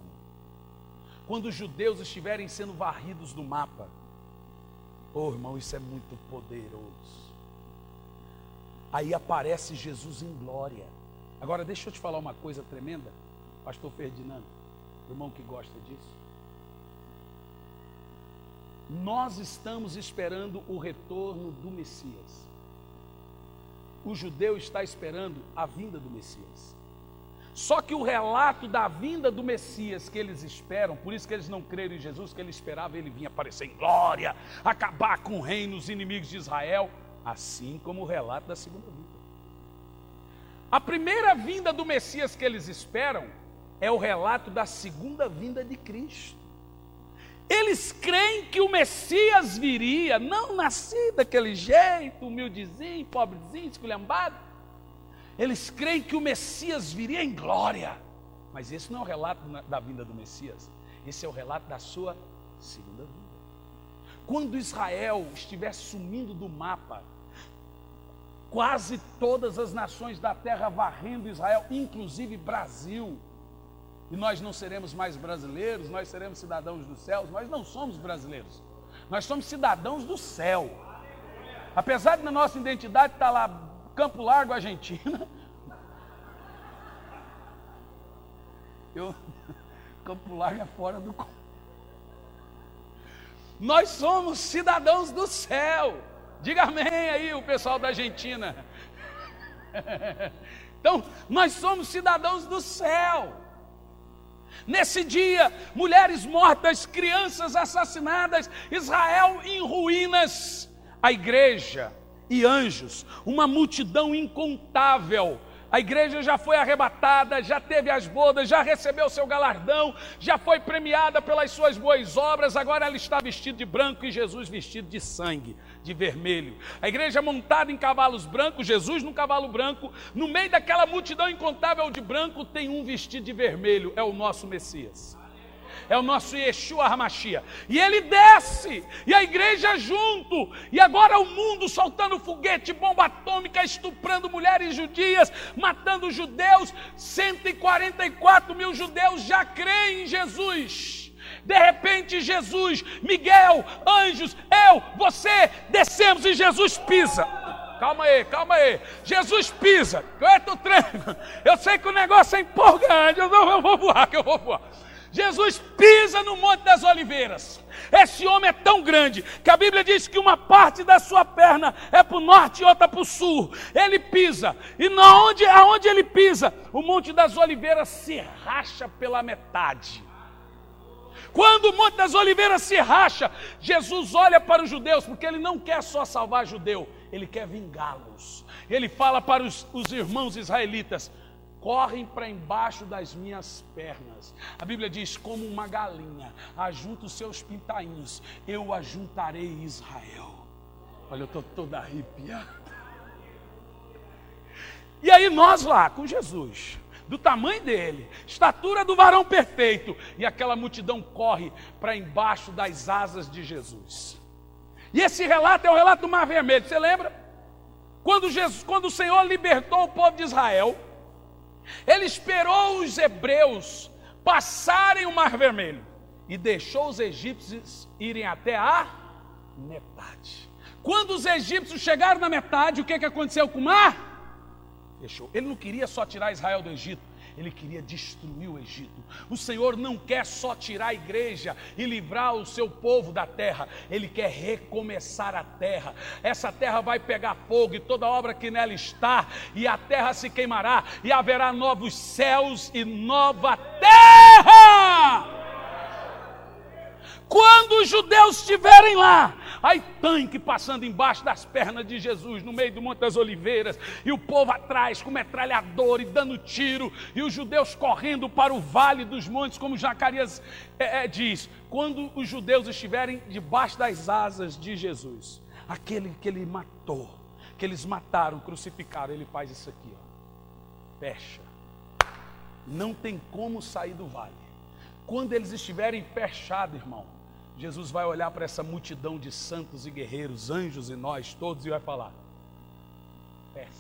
Quando os judeus estiverem sendo varridos do mapa. Oh, irmão, isso é muito poderoso. Aí aparece Jesus em glória. Agora deixa eu te falar uma coisa tremenda, pastor Ferdinando, irmão que gosta disso. Nós estamos esperando o retorno do Messias. O judeu está esperando a vinda do Messias. Só que o relato da vinda do Messias que eles esperam, por isso que eles não creram em Jesus, que eles esperavam ele vinha aparecer em glória, acabar com o reino, os inimigos de Israel, assim como o relato da segunda vinda. A primeira vinda do Messias que eles esperam é o relato da segunda vinda de Cristo. Eles creem que o Messias viria, não nascido daquele jeito, humildezinho, pobrezinho, esculhambado. Eles creem que o Messias viria em glória. Mas esse não é o relato da vinda do Messias. Esse é o relato da sua segunda vinda. Quando Israel estiver sumindo do mapa, quase todas as nações da terra varrendo Israel, inclusive Brasil. E nós não seremos mais brasileiros, nós seremos cidadãos dos céus. Nós não somos brasileiros, nós somos cidadãos do céu. Apesar de na nossa identidade estar lá, Campo Largo, Argentina. Campo Largo é fora do... Nós somos cidadãos do céu. Diga amém aí o pessoal da Argentina. Então, nós somos cidadãos do céu. Nesse dia, mulheres mortas, crianças assassinadas, Israel em ruínas, a igreja e anjos, uma multidão incontável. A igreja já foi arrebatada, já teve as bodas, já recebeu seu galardão, já foi premiada pelas suas boas obras, agora ela está vestida de branco e Jesus vestido de sangue, de vermelho. A igreja montada em cavalos brancos, Jesus num cavalo branco, no meio daquela multidão incontável de branco tem um vestido de vermelho, é o nosso Messias. É o nosso Yeshua HaMashiach. E ele desce, e a igreja junto, e agora o mundo soltando foguete, bomba atômica, estuprando mulheres judias, matando judeus. 144 mil judeus já creem em Jesus. De repente Jesus, Miguel, anjos, eu, você, descemos e Jesus pisa. Calma aí, Jesus pisa. Eu sei que o negócio é empolgante, eu vou voar. Jesus pisa no Monte das Oliveiras. Esse homem é tão grande que a Bíblia diz que uma parte da sua perna é para o norte e outra para o sul. Ele pisa, e aonde ele pisa, o Monte das Oliveiras se racha pela metade. Quando o Monte das Oliveiras se racha, Jesus olha para os judeus, porque ele não quer só salvar judeu, ele quer vingá-los. Ele fala para os irmãos israelitas: correm para embaixo das minhas pernas. A Bíblia diz: como uma galinha ajunta os seus pintainhos, eu ajuntarei Israel. Olha, eu estou todo arrepiado. E aí nós lá com Jesus, do tamanho dele, estatura do varão perfeito, e aquela multidão corre para embaixo das asas de Jesus. E esse relato é o relato do Mar Vermelho. Você lembra? Quando o Senhor libertou o povo de Israel, ele esperou os hebreus passarem o Mar Vermelho e deixou os egípcios irem até a metade. Quando os egípcios chegaram na metade, o que aconteceu com o mar? Fechou. Ele não queria só tirar Israel do Egito, ele queria destruir o Egito. O Senhor não quer só tirar a igreja e livrar o seu povo da terra, ele quer recomeçar a terra. Essa terra vai pegar fogo e toda obra que nela está, e a terra se queimará, e haverá novos céus e nova terra. Quando os judeus estiverem lá, aí tanque passando embaixo das pernas de Jesus, no meio do Monte das Oliveiras, e o povo atrás com metralhador e dando tiro, e os judeus correndo para o vale dos montes, como Zacarias diz. Quando os judeus estiverem debaixo das asas de Jesus, aquele que ele matou, que eles mataram, crucificaram, ele faz isso aqui, ó. Fecha. Não tem como sair do vale. Quando eles estiverem fechados, irmão, Jesus vai olhar para essa multidão de santos e guerreiros, anjos e nós todos, e vai falar: festa,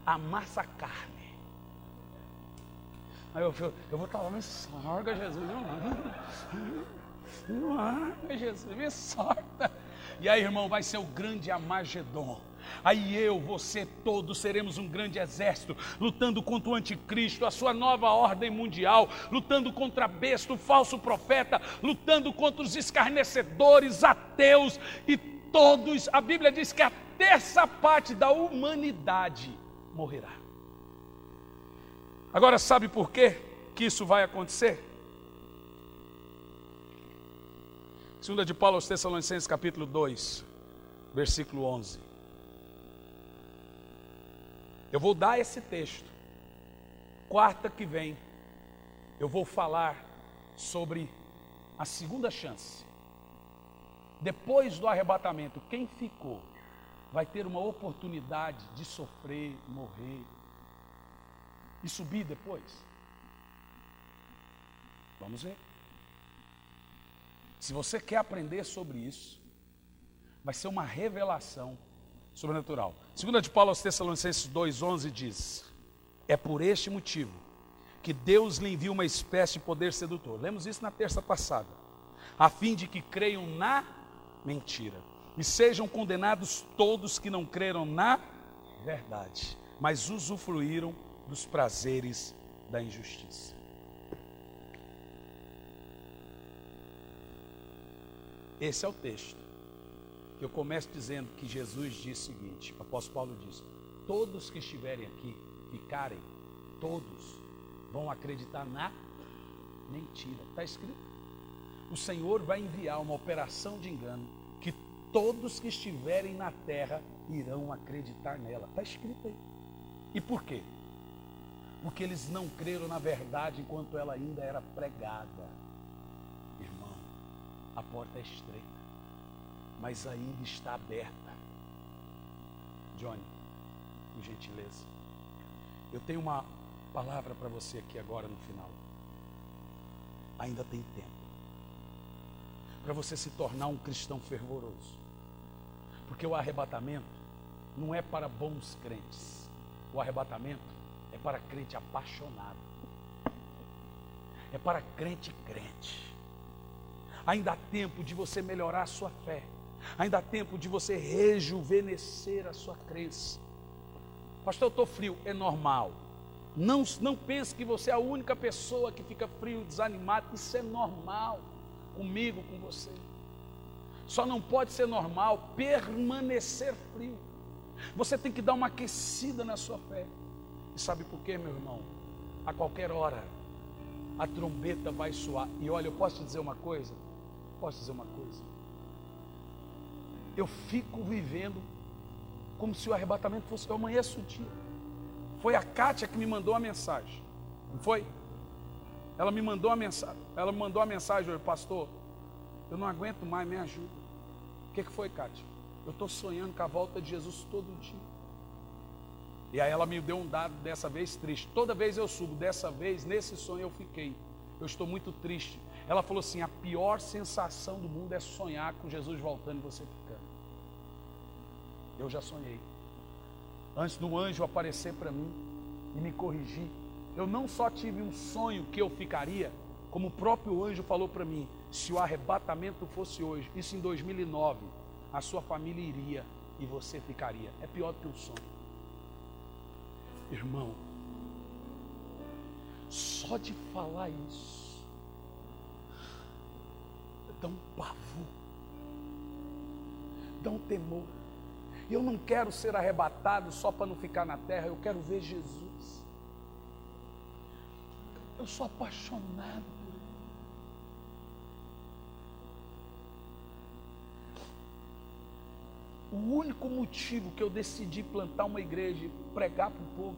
amassa a carne, Aí eu vou estar lá, me sorga, Jesus. Não larga, Jesus, me sorga. E aí, irmão, vai ser o grande Armagedon. Aí eu, você, todos seremos um grande exército, lutando contra o anticristo, a sua nova ordem mundial, lutando contra a besta, o falso profeta, lutando contra os escarnecedores, ateus e todos. A Bíblia diz que a terça parte da humanidade morrerá. Agora, sabe por quê que isso vai acontecer? 2 de Paulo aos Tessalonicenses, capítulo 2, versículo 11. Eu vou dar esse texto. Quarta que vem, eu vou falar sobre a segunda chance. Depois do arrebatamento, quem ficou vai ter uma oportunidade de sofrer, morrer e subir depois. Vamos ver. Se você quer aprender sobre isso, vai ser uma revelação sobrenatural. 2 de Paulo aos Tessalonicenses 2,11 diz: é por este motivo que Deus lhe envia uma espécie de poder sedutor. Lemos isso na terça passada. A fim de que creiam na mentira e sejam condenados todos que não creram na verdade, mas usufruíram dos prazeres da injustiça. Esse é o texto. Eu começo dizendo que Jesus disse o seguinte, o apóstolo Paulo diz: todos que estiverem aqui, ficarem, todos vão acreditar na mentira. Está escrito. O Senhor vai enviar uma operação de engano, que todos que estiverem na terra irão acreditar nela. Está escrito aí. E por quê? Porque eles não creram na verdade enquanto ela ainda era pregada. Irmão, a porta é estreita, mas ainda está aberta. Johnny, por gentileza, eu tenho uma palavra para você aqui agora no final. Ainda tem tempo para você se tornar um cristão fervoroso, porque o arrebatamento não é para bons crentes. O arrebatamento é para crente apaixonado, é para crente crente. Ainda há tempo de você melhorar a sua fé, ainda há tempo de você rejuvenescer a sua crença. Pastor, eu estou frio. É normal. Não pense que você é a única pessoa que fica frio, desanimado. Isso é normal comigo, com você. Só não pode ser normal permanecer frio. Você tem que dar uma aquecida na sua fé. E sabe por quê, meu irmão? A qualquer hora a trombeta vai soar. E olha, eu posso te dizer uma coisa? Posso dizer uma coisa? Eu fico vivendo como se o arrebatamento fosse, eu amanheço o dia. Foi a Kátia que me mandou a mensagem, não foi? Ela me mandou a mensagem hoje: pastor, eu não aguento mais, me ajuda. O que foi, Kátia? Eu estou sonhando com a volta de Jesus todo dia. E aí ela me deu um dado, dessa vez triste. Toda vez eu subo, dessa vez, nesse sonho eu fiquei. Eu estou muito triste. Ela falou assim: a pior sensação do mundo é sonhar com Jesus voltando e você ficando. Eu já sonhei. Antes do anjo aparecer para mim e me corrigir, eu não só tive um sonho que eu ficaria, como o próprio anjo falou para mim: se o arrebatamento fosse hoje, isso em 2009, a sua família iria e você ficaria. É pior do que um sonho. Irmão, só de falar isso dá um pavor, dá um temor. Eu não quero ser arrebatado só para não ficar na terra, eu quero ver Jesus. Eu sou apaixonado por Ele. O único motivo que eu decidi plantar uma igreja e pregar para o povo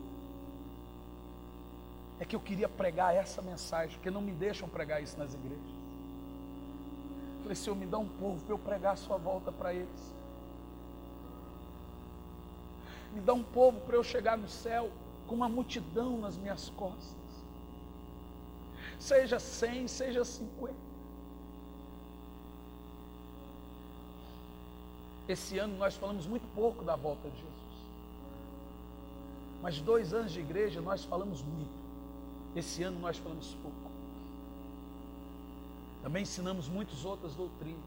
é que eu queria pregar essa mensagem, porque não me deixam pregar isso nas igrejas. Eu falei: Senhor, me dá um povo para eu pregar a sua volta para eles. Me dá um povo para eu chegar no céu com uma multidão nas minhas costas. Seja 100, seja 50. Esse ano nós falamos muito pouco da volta de Jesus. Mas 2 anos de igreja nós falamos muito. Esse ano nós falamos pouco. Também ensinamos muitas outras doutrinas.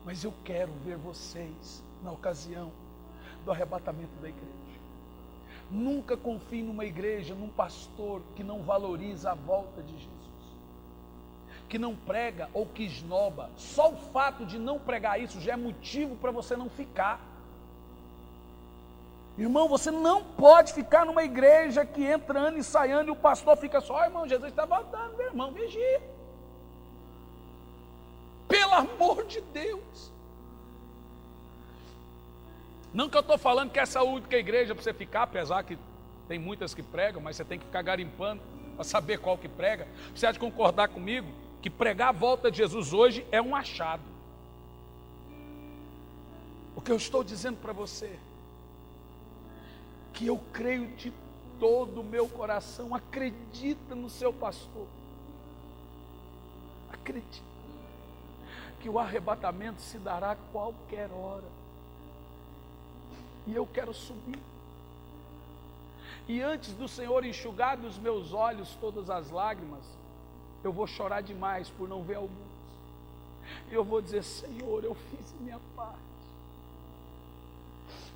Mas eu quero ver vocês na ocasião do arrebatamento da igreja. Nunca confie numa igreja, num pastor que não valoriza a volta de Jesus, que não prega ou que esnoba. Só o fato de não pregar isso já é motivo para você não ficar. Irmão, você não pode ficar numa igreja que entra ano e sai ano e o pastor fica só, irmão, Jesus está voltando, meu irmão, vigia. Pelo amor de Deus. Não que eu estou falando que essa é a única igreja para você ficar, apesar que tem muitas que pregam, mas você tem que ficar garimpando para saber qual que prega. Você há de concordar comigo que pregar a volta de Jesus hoje é um achado. O que eu estou dizendo para você, que eu creio de todo o meu coração, acredita no seu pastor, acredita que o arrebatamento se dará a qualquer hora. E eu quero subir. E antes do Senhor enxugar dos meus olhos todas as lágrimas, eu vou chorar demais por não ver alguns. E eu vou dizer, Senhor, eu fiz minha parte.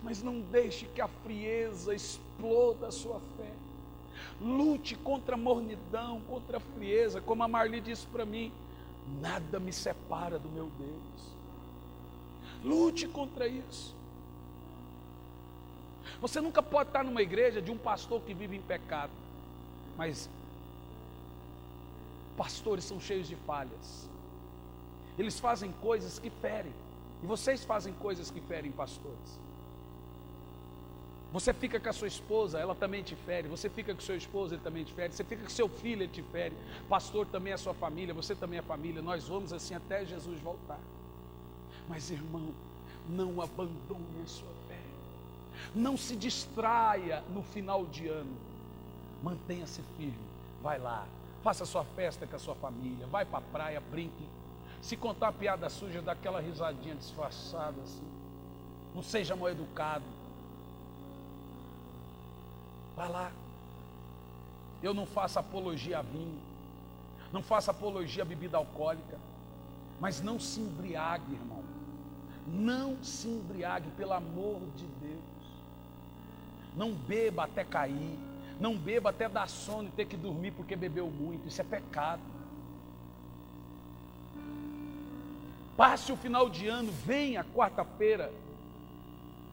Mas não deixe que a frieza exploda a sua fé. Lute contra a mornidão, contra a frieza. Como a Marli disse para mim, nada me separa do meu Deus. Lute contra isso. Você nunca pode estar numa igreja de um pastor que vive em pecado. Mas pastores são cheios de falhas. Eles fazem coisas que ferem. E vocês fazem coisas que ferem pastores. Você fica com a sua esposa, ela também te fere. Você fica com o seu esposo, ele também te fere. Você fica com seu filho, ele te fere. Pastor também é sua família, você também é família. Nós vamos assim até Jesus voltar. Mas irmão, não abandone a sua fé. Não se distraia no final de ano. Mantenha-se firme. Vai lá, faça sua festa com a sua família. Vai para a praia, brinque. Se contar uma piada suja, dá aquela risadinha disfarçada assim. Não seja mal educado. Vai lá. Eu não faço apologia a vinho, não faço apologia a bebida alcoólica, mas não se embriague, irmão. Não se embriague, pelo amor de Deus. Não beba até cair, não beba até dar sono e ter que dormir porque bebeu muito. Isso é pecado. Passe o final de ano, venha quarta-feira.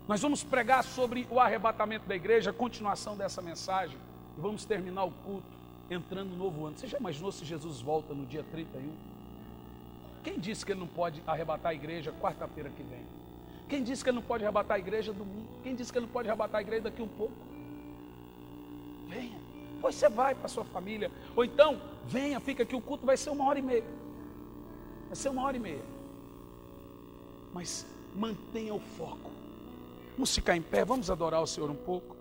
Nós vamos pregar sobre o arrebatamento da igreja, a continuação dessa mensagem, e vamos terminar o culto entrando no novo ano. Você já imaginou se Jesus volta no dia 31? Quem disse que ele não pode arrebatar a igreja quarta-feira que vem? Quem disse que ele não pode arrebatar a igreja domingo? Quem disse que ele não pode arrebatar a igreja daqui um pouco? Venha, pois você vai para a sua família, ou então, venha, fica aqui, o culto vai ser 1h30. Vai ser 1h30. Mas mantenha o foco. Vamos ficar em pé, vamos adorar o Senhor um pouco.